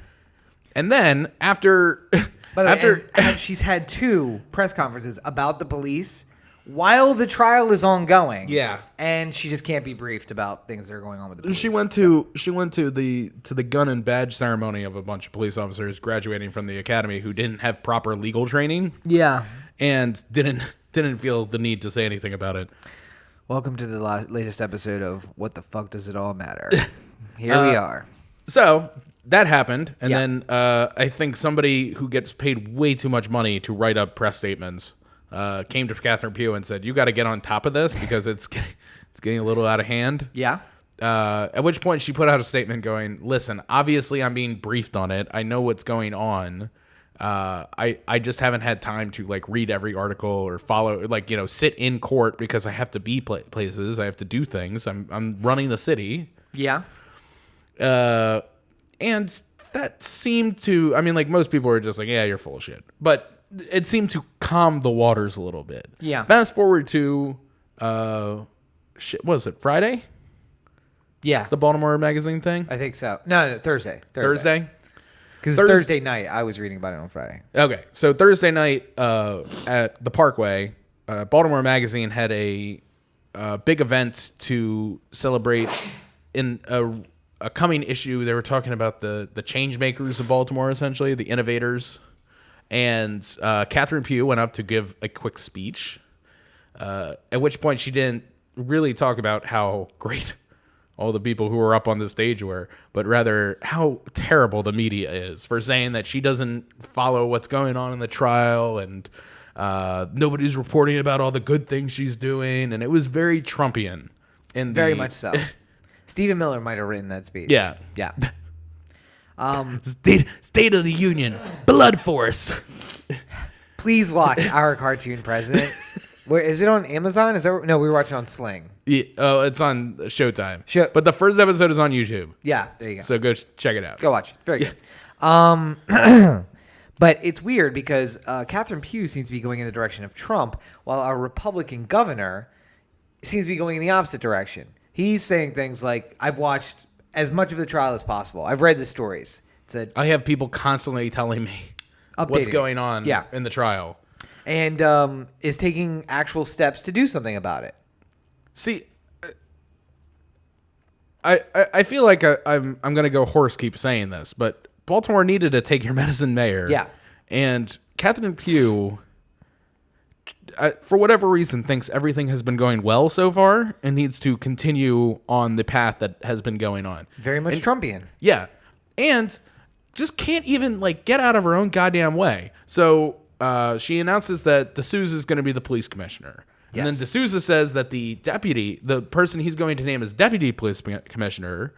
And then after, By the way, and she's had 2 press conferences about the police while the trial is ongoing. Yeah. And she just can't be briefed about things that are going on with the police. she went to the gun and badge ceremony of a bunch of police officers graduating from the academy who didn't have proper legal training. Yeah. And didn't feel the need to say anything about it. Welcome to the latest episode of What the Fuck Does It All Matter? Here we are. So that happened, and then I think somebody who gets paid way too much money to write up press statements came to Catherine Pugh and said, "You got to get on top of this because it's getting a little out of hand." Yeah. At which point she put out a statement going, "Listen, obviously I'm being briefed on it. I know what's going on. I just haven't had time to like read every article or follow sit in court because I have to be places. I have to do things. I'm running the city." Yeah. And that seemed to, I mean, like most people are just like, "Yeah, you're full of shit." But it seemed to calm the waters a little bit. Yeah. Fast forward to, was it Friday? Yeah. The Baltimore Magazine thing? I think so. No, Thursday. Thursday? Because Thursday night, I was reading about it on Friday. Okay. So Thursday night at the Parkway, Baltimore Magazine had a big event to celebrate in a coming issue. They were talking about the change makers of Baltimore, essentially, the innovators. And Catherine Pugh went up to give a quick speech, at which point she didn't really talk about how great all the people who were up on the stage were, but rather how terrible the media is for saying that she doesn't follow what's going on in the trial and nobody's reporting about all the good things she's doing. And it was very Trumpian. Very much so. Stephen Miller might have written that speech. Yeah. Yeah. State of the Union, blood force. Please watch Our Cartoon President. Where is it on Amazon? No, we were watching on Sling. Yeah, oh, it's on Showtime. But the first episode is on YouTube. Yeah, there you go. So go check it out. Go watch it. Very good. But it's weird because Catherine Pugh seems to be going in the direction of Trump, while our Republican governor seems to be going in the opposite direction. He's saying things like, "I've watched as much of the trial as possible. I've read the stories." I have people constantly telling me what's going on in the trial. And is taking actual steps to do something about it. See, I feel like I'm going to go horse keep saying this, but Baltimore needed a take your medicine mayor. Yeah. And Catherine Pugh, for whatever reason, thinks everything has been going well so far and needs to continue on the path that has been going on. Very much Trumpian. Yeah. And just can't even get out of her own goddamn way. So she announces that D'Souza is going to be the police commissioner. Yes. And then D'Souza says that the person he's going to name as deputy police commissioner,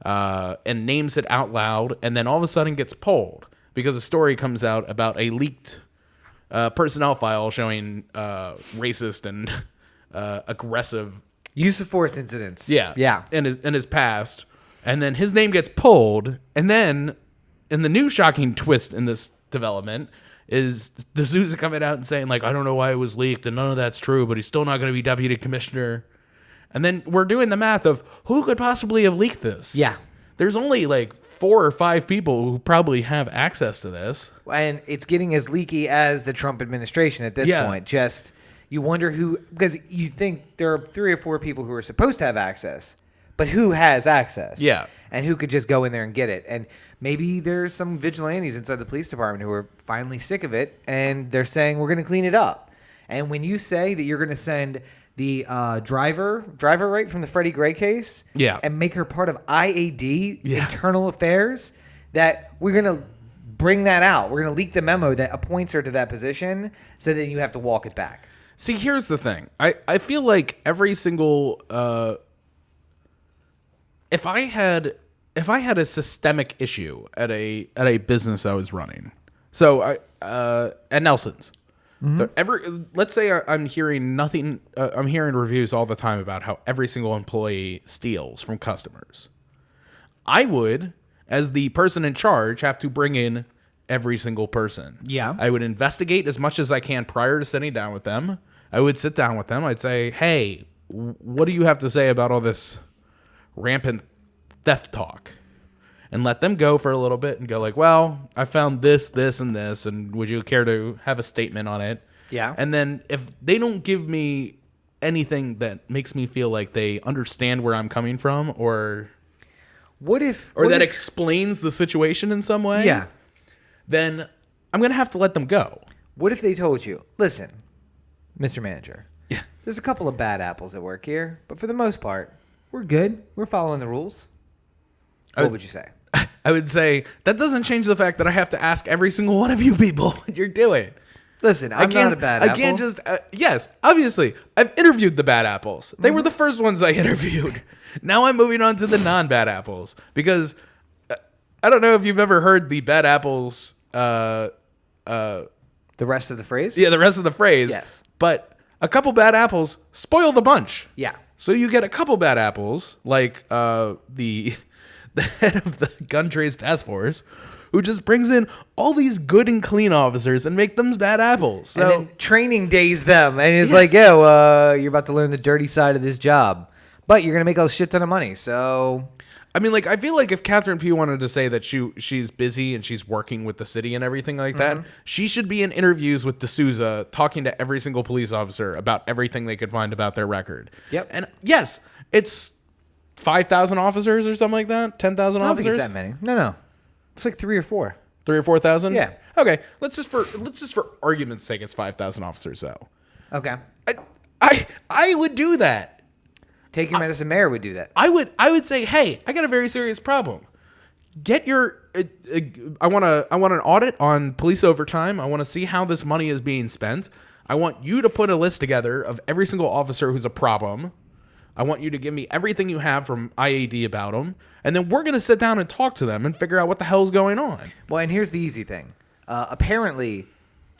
and names it out loud, and then all of a sudden gets pulled because a story comes out about a leaked personnel file showing racist and aggressive use of force incidents. Yeah. In his past. And then his name gets pulled, and then in the new shocking twist in this development is D'Souza coming out and saying, I don't know why it was leaked and none of that's true, but he's still not going to be deputy commissioner. And then we're doing the math of who could possibly have leaked this. Yeah. There's only 4 or 5 people who probably have access to this. And it's getting as leaky as the Trump administration at this point. Just, you wonder who, because you think there are 3 or 4 people who are supposed to have access, but who has access? Yeah. And who could just go in there and get it? And maybe there's some vigilantes inside the police department who are finally sick of it, and they're saying, we're going to clean it up. And when you say that you're going to send the driver right from the Freddie Gray case, and make her part of IAD, Internal Affairs, that we're going to bring that out. We're going to leak the memo that appoints her to that position so that you have to walk it back. See, here's the thing. I feel like every single if I had a systemic issue at a business I was running, so at Nelson's, let's say I'm hearing nothing. I'm hearing reviews all the time about how every single employee steals from customers. I would, as the person in charge, have to bring in every single person. Yeah. I would investigate as much as I can prior to sitting down with them. I would sit down with them. I'd say, hey, what do you have to say about all this rampant theft talk? And let them go for a little bit and go like, well, I found this, this, and this, and would you care to have a statement on it? Yeah. And then if they don't give me anything that makes me feel like they understand where I'm coming from or that explains the situation in some way, Yeah. then I'm going to have to let them go. What if they told you, listen, Mr. Manager, Yeah. there's a couple of bad apples at work here, but for the most part, We're good. we're following the rules. What would you say? I would say that doesn't change the fact that I have to ask every single one of you people what you're doing. Listen, I'm not a bad apple. I can't just, yes, obviously, I've interviewed the bad apples. They were the first ones I interviewed. Now I'm moving on to the non-bad apples because I don't know if you've ever heard the bad apples, The rest of the phrase? the rest of the phrase. Yes. But a couple bad apples spoil the bunch. Yeah. So you get a couple bad apples, like the head of the gun trace task force, who just brings in all these good and clean officers and make them bad apples. So, And then training days them. And it's like, you're about to learn the dirty side of this job. But you're going to make a shit ton of money. So, I mean, like, I feel like if Catherine P. wanted to say that she's busy and she's working with the city and everything like that, she should be in interviews with D'Souza talking to every single police officer about everything they could find about their record. Yep. And yes, it's 5,000 officers or something like that? 10,000 I don't think officers? it's that many. No. It's like 3 or 4. 3 or 4,000? Yeah. Okay. Let's just for argument's sake, it's 5,000 officers though. Okay. I would do that. Taking medicine mayor would do that. I would say, hey, I got a very serious problem. Get your I want an audit on police overtime. I want to see how this money is being spent. I want you to put a list together of every single officer who's a problem. I want you to give me everything you have from IAD about them, and then we're going to sit down and talk to them and figure out what the hell's going on. Well, and here's the easy thing. Apparently,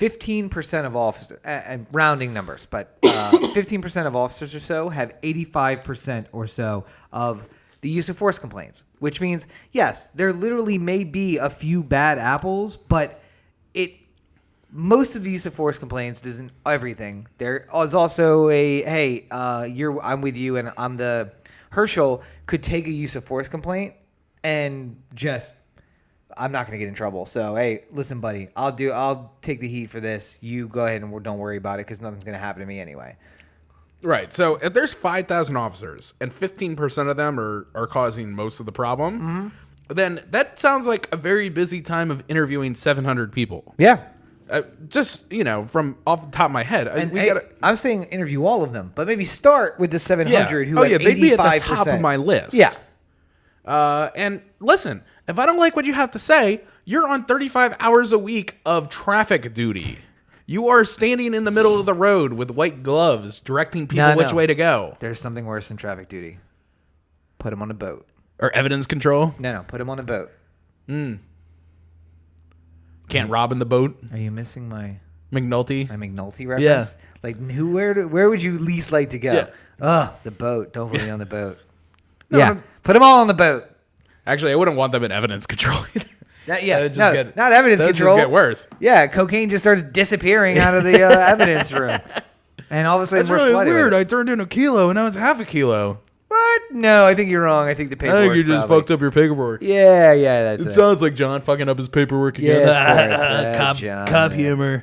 15% of officers, and rounding numbers, but 15% of officers or so have 85% or so of the use of force complaints, which means, yes, there literally may be a few bad apples, but most of the use of force complaints isn't everything. There is also I'm with you and I'm the Herschel could take a use of force complaint and I'm not going to get in trouble. So, hey, listen, buddy, I'll take the heat for this. You go ahead and don't worry about it because nothing's going to happen to me anyway. Right. So if there's 5,000 officers and 15% of them are causing most of the problem, then that sounds like a very busy time of interviewing 700 people. Yeah. Just, from off the top of my head. I'm saying interview all of them, but maybe start with the 700 who have 85%. They'd be at the top of my list. Yeah. And listen, if I don't like what you have to say, you're on 35 hours a week of traffic duty. You are standing in the middle of the road with white gloves directing people which way to go. There's something worse than traffic duty. Put them on a boat. Or evidence control. No, put them on a boat. Can't rob in the boat. Are you missing my McNulty reference? Yeah. Like, where would you least like to go? Yeah. The boat. Don't put me on the boat. No, Yeah. Put them all on the boat. Actually, I wouldn't want them in evidence control either. Not That evidence would control. just get worse. Yeah, cocaine just starts disappearing out of the evidence room. And all of a sudden That's we're really flooded with weird. it. I turned in a kilo and now it's half a kilo. What? No, I think you're wrong. I think the paperwork. I think you just fucked up your paperwork. Yeah, that's It sounds like John fucking up his paperwork again. Yeah, of course. Cop humor.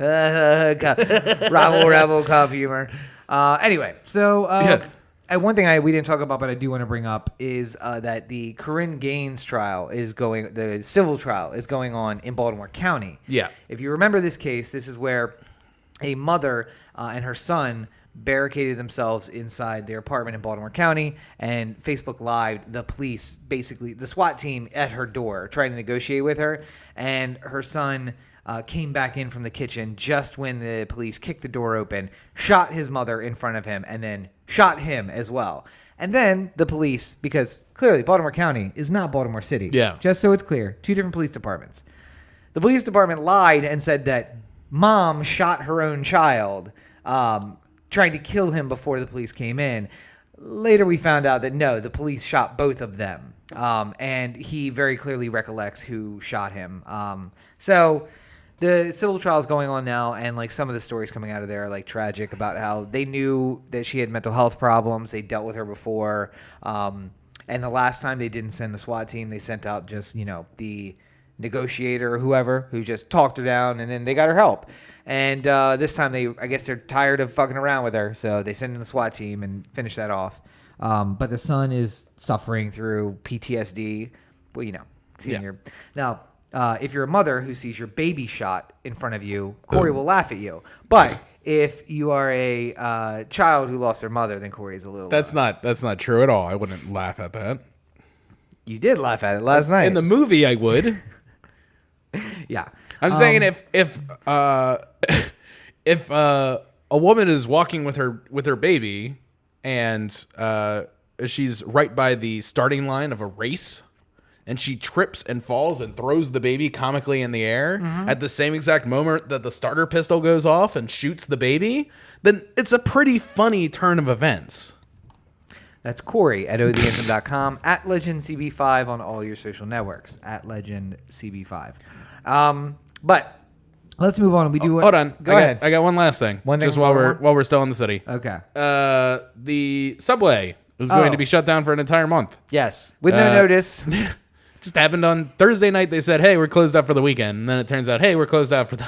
Rabble cop humor. Anyway, so Yeah. one thing we didn't talk about, but I do want to bring up is that the Corinne Gaines trial the civil trial is going on in Baltimore County. Yeah. If you remember this case, this is where a mother and her son barricaded themselves inside their apartment in Baltimore County, and Facebook Live, the police, basically the SWAT team at her door, trying to negotiate with her, and her son came back in from the kitchen just when the police kicked the door open, shot his mother in front of him, and then shot him as well. And then the police, because clearly Baltimore County is not Baltimore City. Yeah. Just so it's clear, 2 different police departments. The police department lied and said that mom shot her own child, trying to kill him before the police came in. Later, we found out that no, the police shot both of them. And he very clearly recollects who shot him. So the civil trial is going on now, and like some of the stories coming out of there are like tragic about how they knew that she had mental health problems. They dealt with her before. And the last time they didn't send the SWAT team, they sent out just, the negotiator or whoever who just talked her down, and then they got her help. And this time I guess they're tired of fucking around with her, so they send in the SWAT team and finish that off. But the son is suffering through PTSD. Well, seeing your now. If you're a mother who sees your baby shot in front of you, Corey will laugh at you. But if you are a child who lost their mother, then Corey is a little. That's not true at all. I wouldn't laugh at that. You did laugh at it last night. In the movie, I would. Yeah. I'm saying if a woman is walking with her baby and she's right by the starting line of a race, and she trips and falls and throws the baby comically in the air at the same exact moment that the starter pistol goes off and shoots the baby, then it's a pretty funny turn of events. That's Corey at otheanthem.com, at LegendCB5 on all your social networks, at LegendCB5. But let's move on. We do Hold on. Go ahead. I got one last thing. One thing just while we're still in the city. Okay. The subway was going to be shut down for an entire month. Yes. With no notice. Just happened on Thursday night. They said, hey, we're closed up for the weekend. And then it turns out, hey, we're closed out for the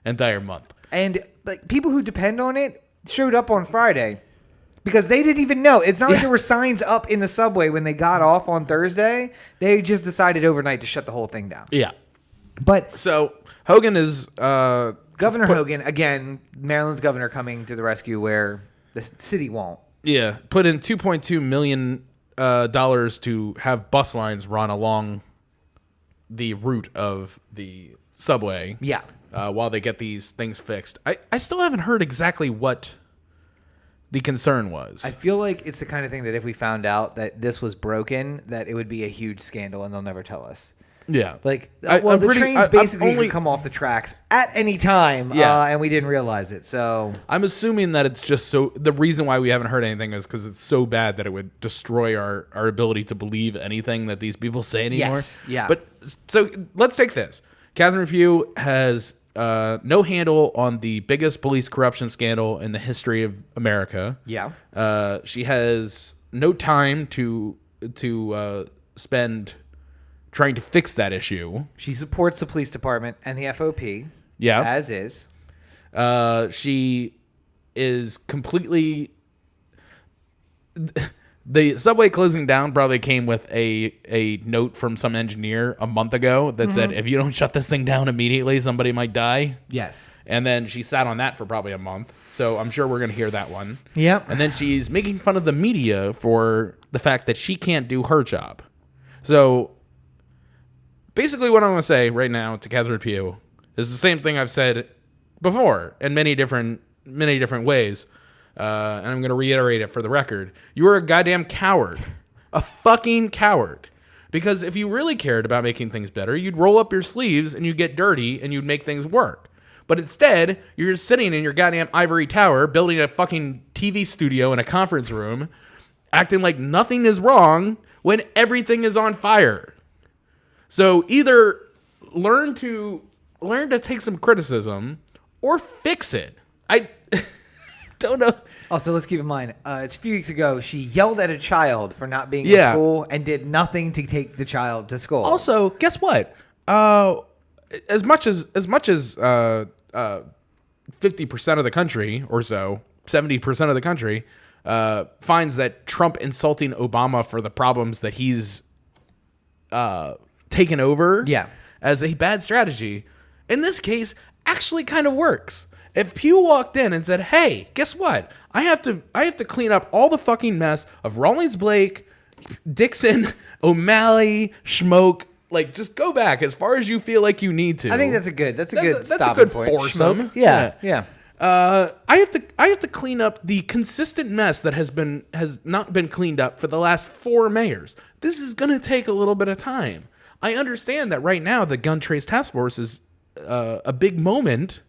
entire month. And like people who depend on it showed up on Friday because they didn't even know. It's not like there were signs up in the subway when they got off on Thursday. They just decided overnight to shut the whole thing down. Yeah. But so Hogan is Governor Hogan, again, Maryland's governor coming to the rescue where the city won't. Yeah, put in $2.2 million to have bus lines run along the route of the subway. Yeah. While they get these things fixed. I still haven't heard exactly what the concern was. I feel like it's the kind of thing that if we found out that this was broken, that it would be a huge scandal and they'll never tell us. Yeah. Like, the trains basically can come off the tracks at any time, and we didn't realize it. So I'm assuming that it's just the reason why we haven't heard anything is because it's so bad that it would destroy our ability to believe anything that these people say anymore. Yes, yeah. But so let's take this. Catherine Pugh has no handle on the biggest police corruption scandal in the history of America. Yeah. She has no time to spend trying to fix that issue. She supports the police department and the FOP. Yeah. As is. She is completely... The subway closing down probably came with a note from some engineer a month ago that said, if you don't shut this thing down immediately, somebody might die. Yes. And then she sat on that for probably a month. So I'm sure we're going to hear that one. Yep. And then she's making fun of the media for the fact that she can't do her job. So basically what I'm going to say right now to Catherine Pugh is the same thing I've said before in many different ways. And I'm going to reiterate it for the record. You are a goddamn coward. A fucking coward. Because if you really cared about making things better, you'd roll up your sleeves and you'd get dirty and you'd make things work. But instead, you're just sitting in your goddamn ivory tower, building a fucking TV studio in a conference room, acting like nothing is wrong when everything is on fire. So either learn to take some criticism or fix it. I don't know. Also, let's keep in mind, it's a few weeks ago, she yelled at a child for not being in school and did nothing to take the child to school. Also, guess what? As much as 50% of the country or so, 70% of the country finds that Trump insulting Obama for the problems that he's taken over as a bad strategy, in this case, actually kind of works. If Pugh walked in and said, "Hey, guess what? I have to clean up all the fucking mess of Rawlings Blake, Dixon, O'Malley, Schmoke, Like, just go back as far as you feel like you need to. I think that's a good That's a stopping good point. foursome. Schmoke. Yeah. I have to clean up the consistent mess that has not been cleaned up for the last 4 mayors. This is going to take a little bit of time. I understand that right now the Gun Trace Task Force is a big moment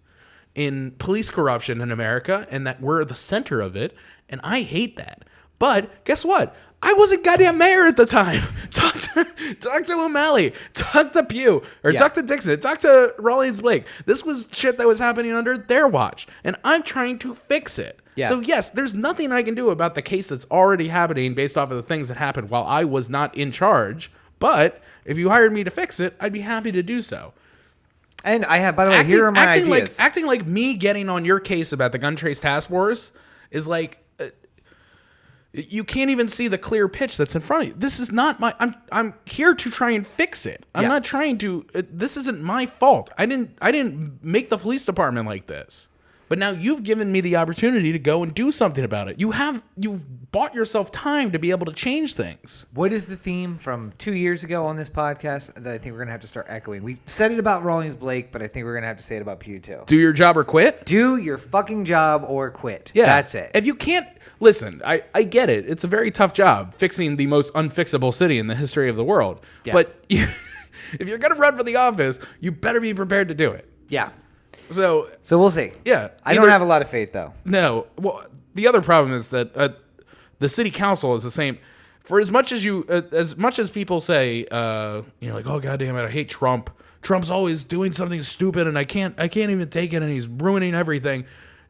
in police corruption in America, and that we're the center of it, and I hate that. But guess what? I wasn't goddamn mayor at the time. Talk to O'Malley, talk to Pugh, or talk to Dixon, talk to Rawlings Blake. This was shit that was happening under their watch, and I'm trying to fix it. Yeah. So yes, there's nothing I can do about the case that's already happening based off of the things that happened while I was not in charge. But if you hired me to fix it, I'd be happy to do so. And I have, by the way, here are my ideas. Acting like me getting on your case about the Gun Trace Task Force is like, you can't even see the clear pitch that's in front of you. This is not my. I'm here to try and fix it. I'm not trying to. This isn't my fault. I didn't make the police department like this. But now you've given me the opportunity to go and do something about it. You've bought yourself time to be able to change things. What is the theme from 2 years ago on this podcast that I think we're going to have to start echoing? We said it about Rawlings Blake, but I think we're going to have to say it about Pew too. Do your job or quit. Do your fucking job or quit. Yeah. That's it. If you can't, listen, I get it. It's a very tough job fixing the most unfixable city in the history of the world. Yeah. But if you're going to run for the office, you better be prepared to do it. Yeah. So we'll see. Yeah. I don't have a lot of faith, though. No. Well, the other problem is that the city council is the same. For as much as people say, like, oh, goddamn it, I hate Trump. Trump's always doing something stupid, and I can't even take it, and he's ruining everything.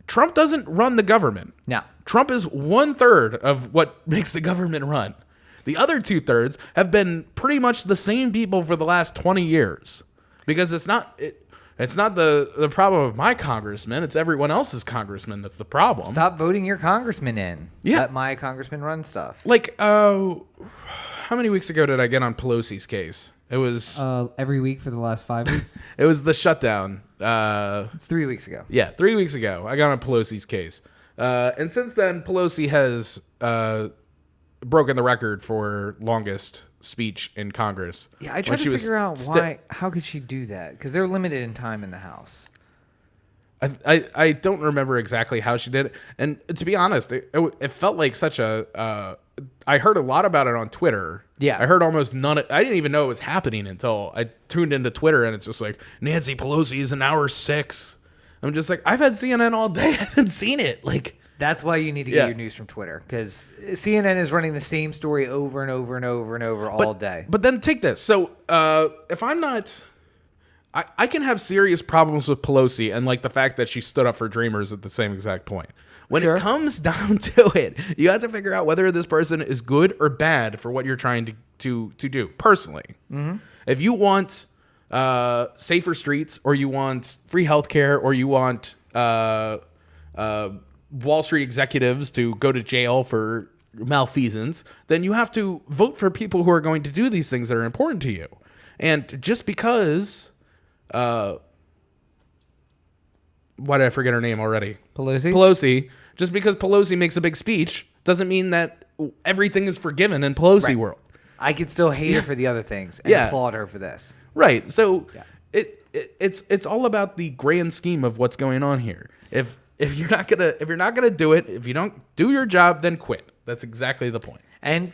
Trump doesn't run the government. No. Trump is 1/3 of what makes the government run. The other 2/3 have been pretty much the same people for the last 20 years. Because it's not the problem of my congressman. It's everyone else's congressman that's the problem. Stop voting your congressman in. Yeah. Let my congressman run stuff. Like, how many weeks ago did I get on Pelosi's case? It was every week for the last 5 weeks. It was the shutdown. It's 3 weeks ago. Yeah, 3 weeks ago. I got on Pelosi's case. And since then, Pelosi has broken the record for longest speech in Congress. Yeah, I tried to figure out why. How could she do that? Because they're limited in time in the House. I don't remember exactly how she did it. And to be honest, it felt like such a... I heard a lot about it on Twitter. Yeah. I heard almost none of... I didn't even know it was happening until I tuned into Twitter, and it's just like, Nancy Pelosi is in hour 6. I'm just like, I've had CNN all day. I haven't seen it. Like... That's why you need to get your news from Twitter, because CNN is running the same story over and over and over and over all day. But then take this. So if I'm not... I can have serious problems with Pelosi and like the fact that she stood up for Dreamers at the same exact point. When it comes down to it, you have to figure out whether this person is good or bad for what you're trying to do personally. Mm-hmm. If you want safer streets, or you want free healthcare, or you want Wall Street executives to go to jail for malfeasance, then you have to vote for people who are going to do these things that are important to you. And just because... why did I forget her name already? Pelosi. Just because Pelosi makes a big speech doesn't mean that everything is forgiven in Pelosi world. I could still hate her for the other things and applaud her for this. Right. So it's all about the grand scheme of what's going on here. If you're not gonna do it, if you don't do your job, then quit. That's exactly the point. And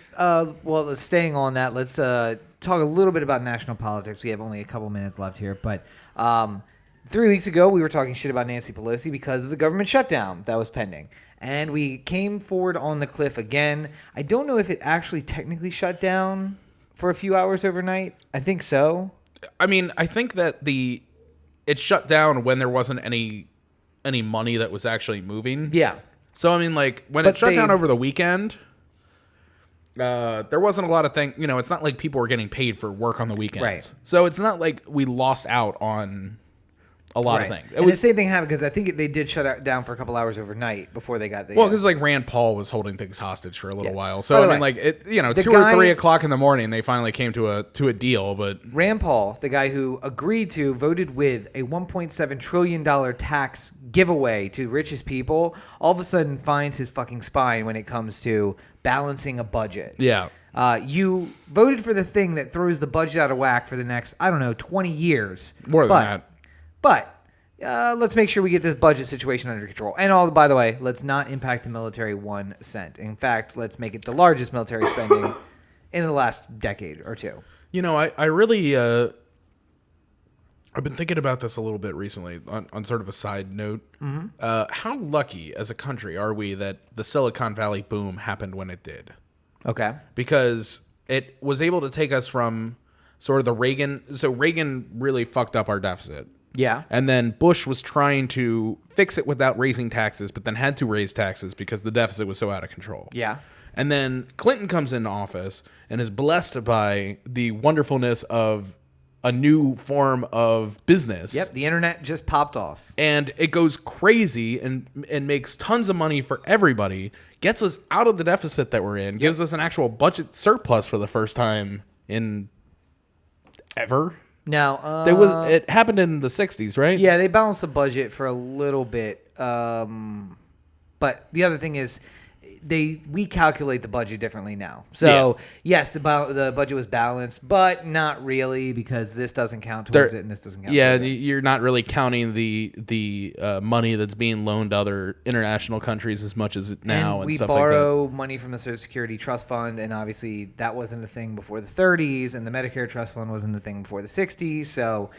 staying on that, let's talk a little bit about national politics. We have only a couple minutes left here, but 3 weeks ago we were talking shit about Nancy Pelosi because of the government shutdown that was pending, and we came forward on the cliff again. I don't know if it actually technically shut down for a few hours overnight. I think so. I mean, I think that it shut down when there wasn't any money that was actually moving. Yeah. So I mean, like when it shut down over the weekend, there wasn't a lot of things. You know, it's not like people were getting paid for work on the weekends. Right. So it's not like we lost out on a lot of things. The same thing happened because I think they did shut it down for a couple hours overnight before they got the... Well, because like Rand Paul was holding things hostage for a little while. So I mean, like 2 or 3 o'clock in the morning, they finally came to a deal. But Rand Paul, the guy who voted with a $1.7 trillion tax giveaway to richest people all of a sudden finds his fucking spine when it comes to balancing a budget. Yeah. You voted for the thing that throws the budget out of whack for the next, 20 years. More than that. But let's make sure we get this budget situation under control. And by the way, let's not impact the military 1 cent. In fact, let's make it the largest military spending in the last decade or two. I really, I've been thinking about this a little bit recently on sort of a side note. Mm-hmm. How lucky as a country are we that the Silicon Valley boom happened when it did? Okay. Because it was able to take us from sort of the Reagan. So Reagan really fucked up our deficit. Yeah. And then Bush was trying to fix it without raising taxes, but then had to raise taxes because the deficit was so out of control. Yeah. And then Clinton comes into office and is blessed by the wonderfulness of a new form of business. Yep. The internet just popped off. And it goes crazy and makes tons of money for everybody, gets us out of the deficit that we're in, gives us an actual budget surplus for the first time in ever. Now, It happened in the 60s, right? Yeah, they balanced the budget for a little bit. But the other thing is we calculate the budget differently now. So, yes, the budget was balanced, but not really because this doesn't count towards it and this doesn't count towards it. You're not really counting the money that's being loaned to other international countries as much as now and stuff like that. We borrow money from the Social Security Trust Fund, and obviously that wasn't a thing before the 30s, and the Medicare Trust Fund wasn't a thing before the 60s, so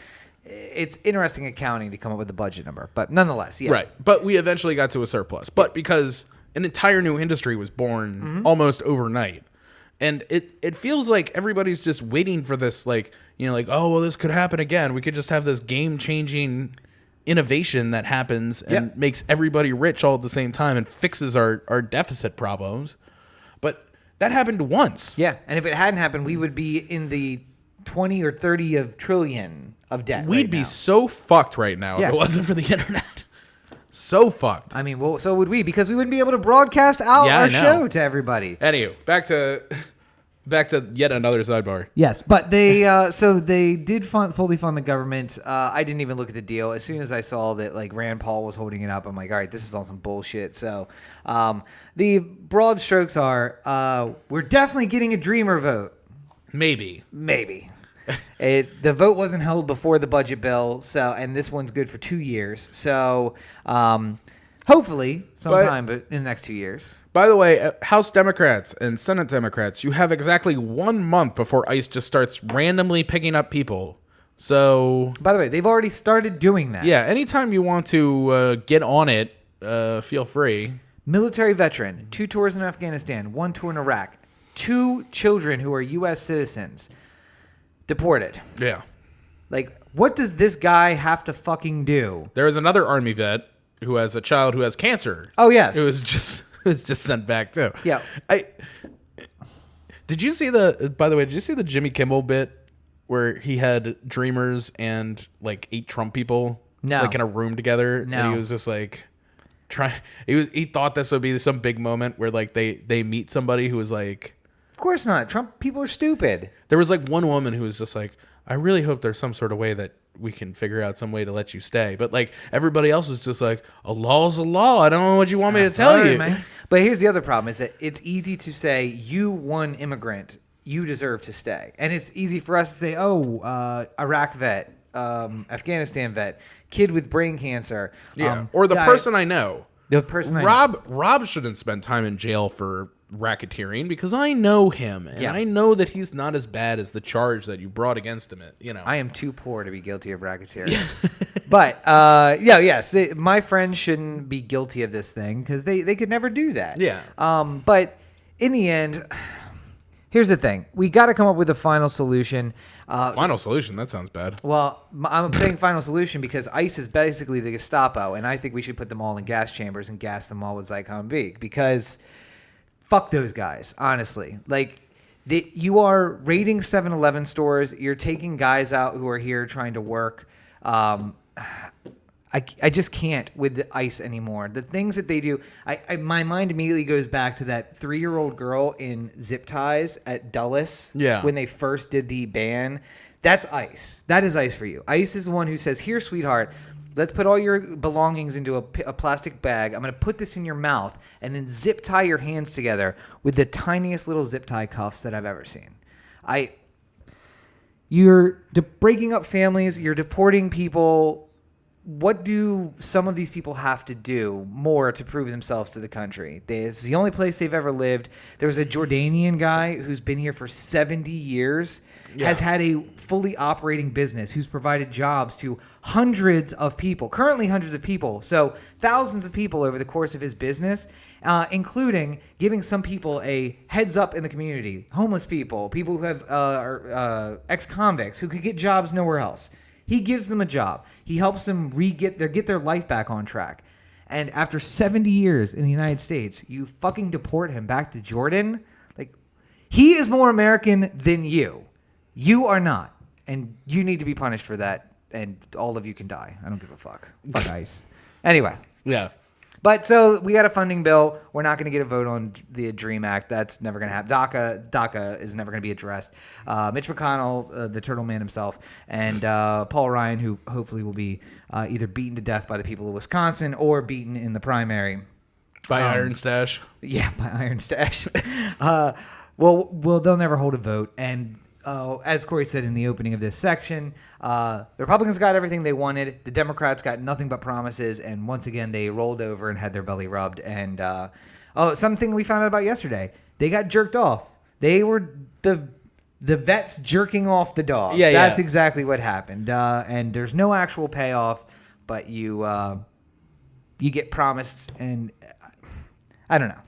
it's interesting accounting to come up with the budget number. But nonetheless, yeah. Right, but we eventually got to a surplus. But because an entire new industry was born almost overnight. And it feels like everybody's just waiting for this, oh, well, this could happen again. We could just have this game-changing innovation that happens and makes everybody rich all at the same time and fixes our deficit problems. But that happened once. Yeah, and if it hadn't happened, we would be in the 20 or 30 of trillion of debt. We'd be so fucked right now if it wasn't for the internet. So fucked. I mean, well, so would we, because we wouldn't be able to broadcast out our show to everybody. Anywho, back to yet another sidebar. Yes, but they they did fully fund the government. I didn't even look at the deal. As soon as I saw that Rand Paul was holding it up, I'm like, all right, this is all some bullshit. So the broad strokes are we're definitely getting a Dreamer vote. Maybe. The vote wasn't held before the budget bill, and this one's good for 2 years. So hopefully sometime but in the next 2 years. By the way, House Democrats and Senate Democrats, you have exactly 1 month before ICE just starts randomly picking up people. So, by the way, they've already started doing that. Yeah, anytime you want to get on it, feel free. Military veteran, 2 tours in Afghanistan, 1 tour in Iraq, 2 children who are U.S. citizens. Deported. Yeah. What does this guy have to fucking do? There is another Army vet who has a child who has cancer. Oh, yes. Who was just sent back, too. Yeah. Did you see the Jimmy Kimmel bit where he had Dreamers and 8 Trump people in a room together? No. And he was just he thought this would be some big moment where they meet somebody who was Of course not. Trump people are stupid. There was one woman who was just I really hope there's some sort of way that we can figure out some way to let you stay. But everybody else was just a law's a law. I don't know what you want me to tell you. Man. But here's the other problem is that it's easy to say you one immigrant, you deserve to stay. And it's easy for us to say, Iraq vet, Afghanistan vet, kid with brain cancer. Yeah. Or the person I know. The person I know. Rob shouldn't spend time in jail for racketeering because I know him and I know that he's not as bad as the charge that you brought against him. I am too poor to be guilty of racketeering. But my friends shouldn't be guilty of this thing because they could never do that. Yeah. But in the end, here's the thing: we got to come up with a final solution. Final solution? That sounds bad. Well, I'm saying final solution because ICE is basically the Gestapo, and I think we should put them all in gas chambers and gas them all with Zyklon B because fuck those guys, honestly. You are raiding 7-Eleven stores. You're taking guys out who are here trying to work. I just can't with the ICE anymore. The things that they do, my mind immediately goes back to that 3-year-old girl in zip ties at Dulles when they first did the ban. That's ICE. That is ICE for you. ICE is the one who says, here, sweetheart, Let's put all your belongings into a plastic bag. I'm going to put this in your mouth and then zip tie your hands together with the tiniest little zip tie cuffs that I've ever seen. You're breaking up families. You're deporting people. What do some of these people have to do more to prove themselves to the country? It's the only place they've ever lived. There was a Jordanian guy who's been here for 70 years, has had a fully operating business, who's provided jobs to hundreds of people, currently hundreds of people. So thousands of people over the course of his business, including giving some people a heads up in the community, homeless people, people who have are ex-convicts who could get jobs nowhere else. He gives them a job. He helps them get their life back on track. And after 70 years in the United States, you fucking deport him back to Jordan? Like, he is more American than you. You are not. And you need to be punished for that. And all of you can die. I don't give a fuck. Fuck ICE. Anyway. Yeah. But so we got a funding bill. We're not going to get a vote on the DREAM Act. That's never going to happen. DACA is never going to be addressed. Mitch McConnell, the turtle man himself, and Paul Ryan, who hopefully will be either beaten to death by the people of Wisconsin or beaten in the primary. By Iron Stash. Yeah, by Iron Stash. Well, they'll never hold a vote. And as Corey said in the opening of this section, the Republicans got everything they wanted. The Democrats got nothing but promises. And once again, they rolled over and had their belly rubbed. And something we found out about yesterday. They got jerked off. They were the vets jerking off the dogs. Yeah, That's exactly what happened. And there's no actual payoff, but you get promised. And I don't know.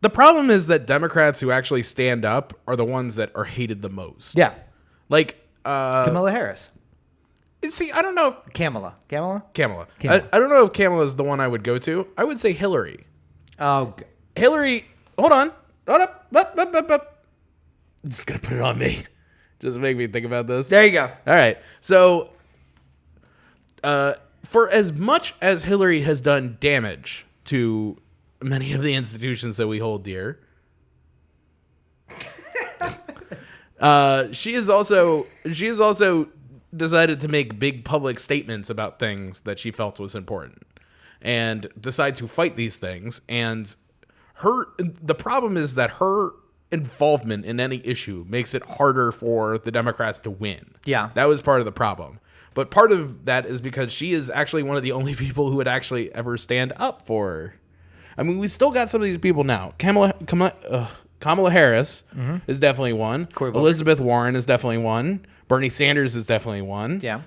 The problem is that Democrats who actually stand up are the ones that are hated the most. Yeah. Like Kamala Harris. See, I don't know if Kamala. I don't know if Kamala is the one I would go to. I would say Hillary. Oh, Hillary, hold on. Hold up. I'm just going to put it on me. Just make me think about this. there you go. All right. So, for as much as Hillary has done damage to many of the institutions that we hold dear, she has also decided to make big public statements about things that she felt was important and decide to fight these things. And the problem is that her involvement in any issue makes it harder for the Democrats to win. Yeah. That was part of the problem. But part of that is because she is actually one of the only people who would actually ever stand up for her. I mean, we still got some of these people now. Kamala Harris is definitely one. Elizabeth Warren is definitely one. Bernie Sanders is definitely one. Yeah.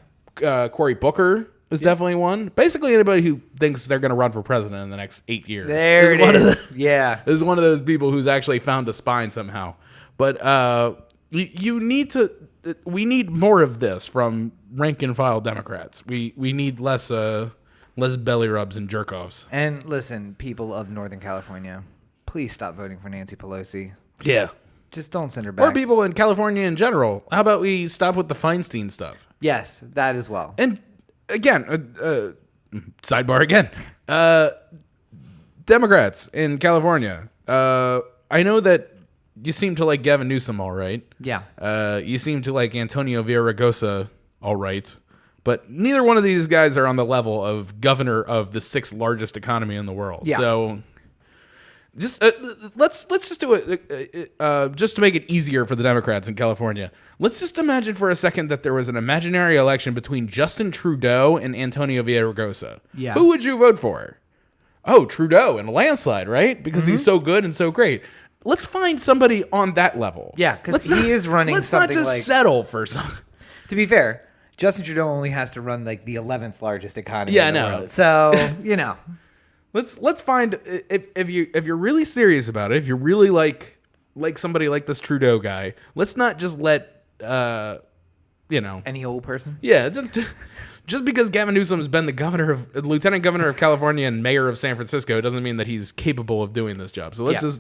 Cory Booker is definitely one. Basically, anybody who thinks they're going to run for president in the next 8 years. There it is. Yeah. Is one of those people who's actually found a spine somehow. But we need more of this from rank and file Democrats. We need less belly rubs and jerk offs. And listen, people of Northern California, please stop voting for Nancy Pelosi. Just don't send her back. Or people in California in general. How about we stop with the Feinstein stuff? Yes, that as well. And again, sidebar again. Democrats in California. I know that you seem to like Gavin Newsom all right. Yeah. You seem to like Antonio Villaraigosa all right. But neither one of these guys are on the level of governor of the 6th largest economy in the world. Yeah. So just let's just do it just to make it easier for the Democrats in California. Let's just imagine for a second that there was an imaginary election between Justin Trudeau and Antonio Villaraigosa. Yeah. Who would you vote for? Oh, Trudeau in a landslide, right? Because he's so good and so great. Let's find somebody on that level. Yeah, because he is running something like... Let's not just settle for something. To be fair, Justin Trudeau only has to run like the 11th largest economy in the I know. world. So, you know. Let's find if you're really serious about it, if you're really like somebody like this Trudeau guy, let's not just let any old person. Yeah, just because Gavin Newsom has been the lieutenant governor of California and mayor of San Francisco doesn't mean that he's capable of doing this job. So let's just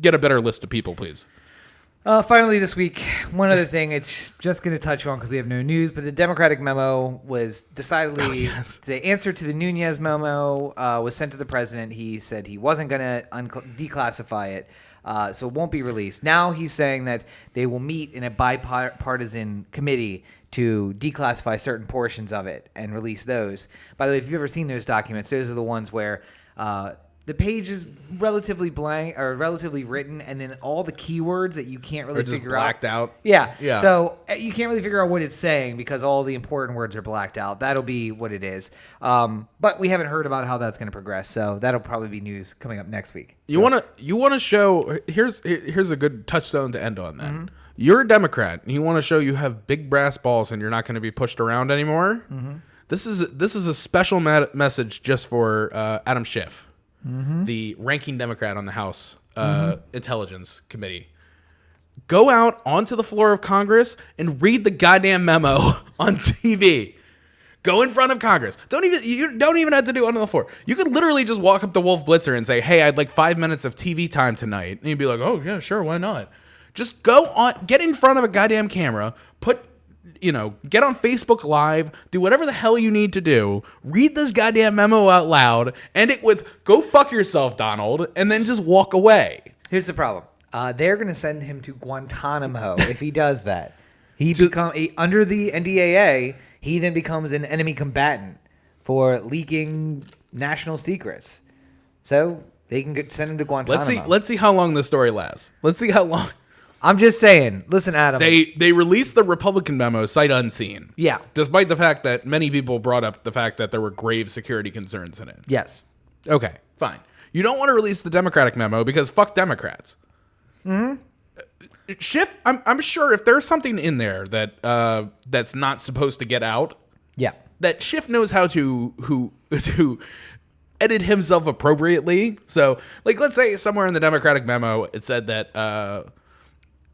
get a better list of people, please. Finally, this week, one other thing it's just going to touch on because we have no news, but the Democratic memo was decidedly the answer to the Nunez memo was sent to the president. He said he wasn't going to declassify it, so it won't be released. Now he's saying that they will meet in a bipartisan committee to declassify certain portions of it and release those. By the way, if you've ever seen those documents, those are the ones where the page is relatively blank or relatively written, and then all the keywords that you can't really figure blacked out. Yeah. So you can't really figure out what it's saying because all the important words are blacked out. That'll be what it is. But we haven't heard about how that's going to progress, so that'll probably be news coming up next week. You want to show here's a good touchstone to end on that. Mm-hmm. You're a Democrat and you want to show you have big brass balls and you're not going to be pushed around anymore. Mm-hmm. This is a special message just for Adam Schiff. Mm-hmm. The ranking Democrat on the House Intelligence Committee. Go out onto the floor of Congress and read the goddamn memo on TV. Go in front of Congress. You don't even have to do it on the floor. You could literally just walk up to Wolf Blitzer and say, "Hey, I'd like 5 minutes of TV time tonight." And he'd be like, "Oh yeah, sure, why not?" Just go on, get in front of a goddamn camera, get on Facebook Live, do whatever the hell you need to do, read this goddamn memo out loud, end it with, "Go fuck yourself, Donald," and then just walk away. Here's the problem. They're going to send him to Guantanamo if he does that. Under the NDAA, he then becomes an enemy combatant for leaking national secrets. So they can send him to Guantanamo. Let's see how long this story lasts. Let's see how long. I'm just saying. Listen, Adam. They released the Republican memo sight unseen. Yeah. Despite the fact that many people brought up the fact that there were grave security concerns in it. Yes. Okay, fine. You don't want to release the Democratic memo because fuck Democrats. Mm-hmm. Schiff, I'm sure if there's something in there that that's not supposed to get out. Yeah. That Schiff knows how to edit himself appropriately. So, like, let's say somewhere in the Democratic memo it said that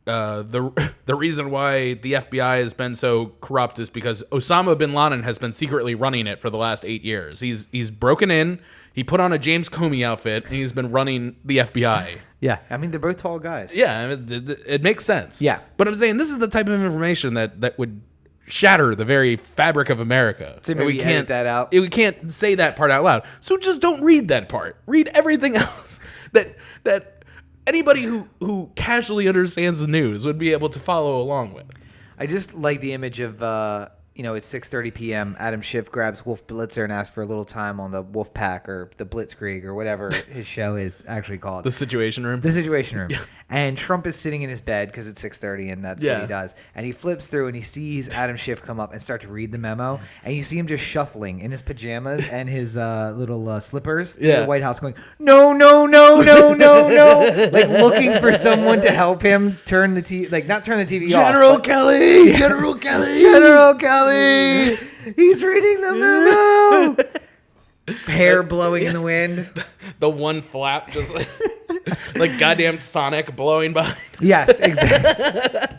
the reason why the FBI has been so corrupt is because Osama bin Laden has been secretly running it for the last 8 years. He's broken in, he put on a James Comey outfit, and he's been running the FBI. Yeah, I mean, they're both tall guys. Yeah, I mean, it makes sense. Yeah. But I'm saying this is the type of information that would shatter the very fabric of America. So maybe we can't edit that out. We can't say that part out loud. So just don't read that part. Read everything else that anybody who casually understands the news would be able to follow along with. I just like the image of, it's 6:30 p.m. Adam Schiff grabs Wolf Blitzer and asks for a little time on the Wolf Pack or the Blitzkrieg or whatever his show is actually called. The Situation Room? The Situation Room. Yeah. And Trump is sitting in his bed because it's 6:30 and that's what he does. And he flips through and he sees Adam Schiff come up and start to read the memo. And you see him just shuffling in his pajamas and his little slippers to the White House going, no, no, no, no, no, no. Like looking for someone to help him turn the TV, like not turn the TV off. General Kelly! General Kelly! General Kelly! He's reading the memo! Hair blowing in the wind. The one flap just like goddamn Sonic blowing by. Yes, exactly.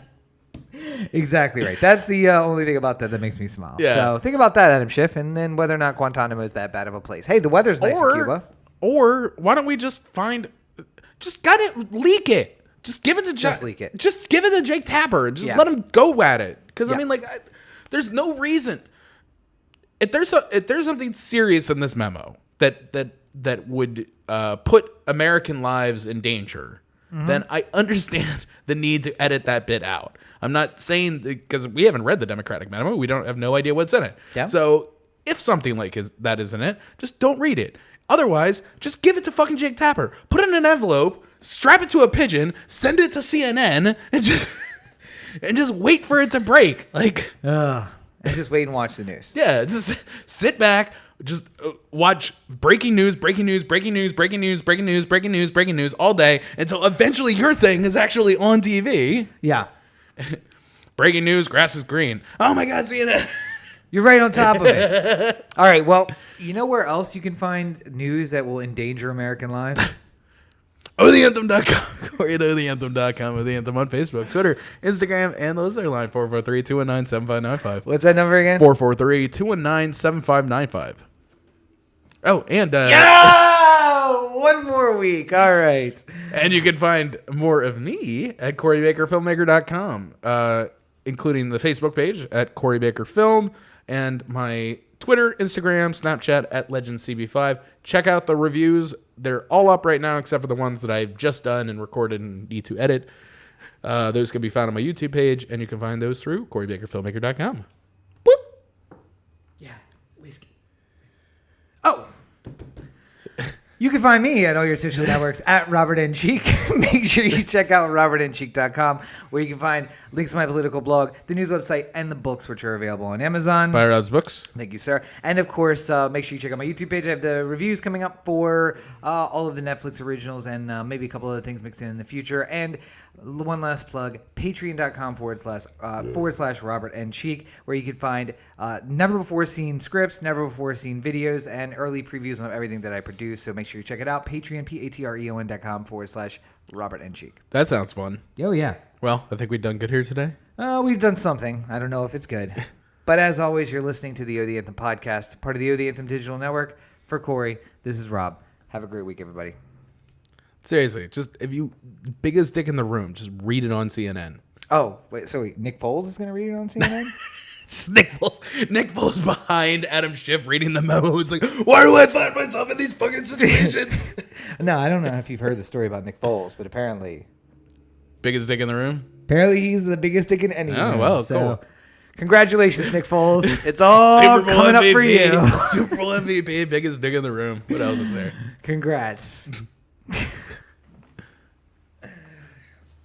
Exactly right. That's the only thing about that makes me smile. Yeah. So think about that, Adam Schiff, and then whether or not Guantanamo is that bad of a place. Hey, the weather's nice in Cuba. Or why don't we just gotta leak it. Just give it to Just leak it. Just give it to Jake Tapper and just let him go at it. Because I mean, there's no reason. If there's something serious in this memo that would put American lives in danger, then I understand the need to edit that bit out. I'm not saying because we haven't read the Democratic memo, we have no idea what's in it. Yeah. So if something like that is in it, just don't read it. Otherwise, just give it to fucking Jake Tapper. Put it in an envelope, strap it to a pigeon, send it to CNN, and just wait for it to break. And just wait and watch the news. Yeah, just sit back, just watch breaking news all day until eventually your thing is actually on TV. Yeah. Breaking news, grass is green. Oh my God, CNN. You're right on top of it. All right, well, you know where else you can find news that will endanger American lives? OTheAnthem.com or at OTheAnthem.com or The Anthem on Facebook, Twitter, Instagram, and the listener line 443-219-7595. What's that number again? 443-219-7595. Oh, and one more week. All right. And you can find more of me at CoreyBakerFilmmaker.com, including the Facebook page at Corey Baker Film and my Twitter, Instagram, Snapchat at LegendCB5. Check out the reviews. They're all up right now except for the ones that I've just done and recorded and need to edit. Those can be found on my YouTube page, and you can find those through CoreyBakerFilmmaker.com. You can find me at all your social networks at Robert N. Cheek. Make sure you check out robertncheek.com, where you can find links to my political blog, the news website, and the books, which are available on Amazon. Buy Rob's books. Thank you, sir. And of course, make sure you check out my YouTube page. I have the reviews coming up for all of the Netflix originals and maybe a couple other things mixed in the future. And one last plug, patreon.com // Robert N. Cheek, where you can find never before seen scripts, never before seen videos, and early previews on everything that I produce. So make sure you check it out. Patreon, patreon.com / Robert N. Cheek. That sounds fun. Oh, yeah. Well, I think we've done good here today. We've done something. I don't know if it's good. But as always, you're listening to the O The Anthem podcast, part of the O The Anthem digital network. For Corey, this is Rob. Have a great week, everybody. Seriously, just if you biggest dick in the room, just read it on CNN. Oh, wait, so Nick Foles is going to read it on CNN? Just Nick Foles behind Adam Schiff reading the memo. It's like, why do I find myself in these fucking situations? No, I don't know if you've heard the story about Nick Foles, but apparently Biggest dick in the room? he's the biggest dick in any room. Oh, well, so, cool. Congratulations, Nick Foles. It's all coming up for you. Super Bowl MVP, biggest dick in the room. What else is there? Congrats.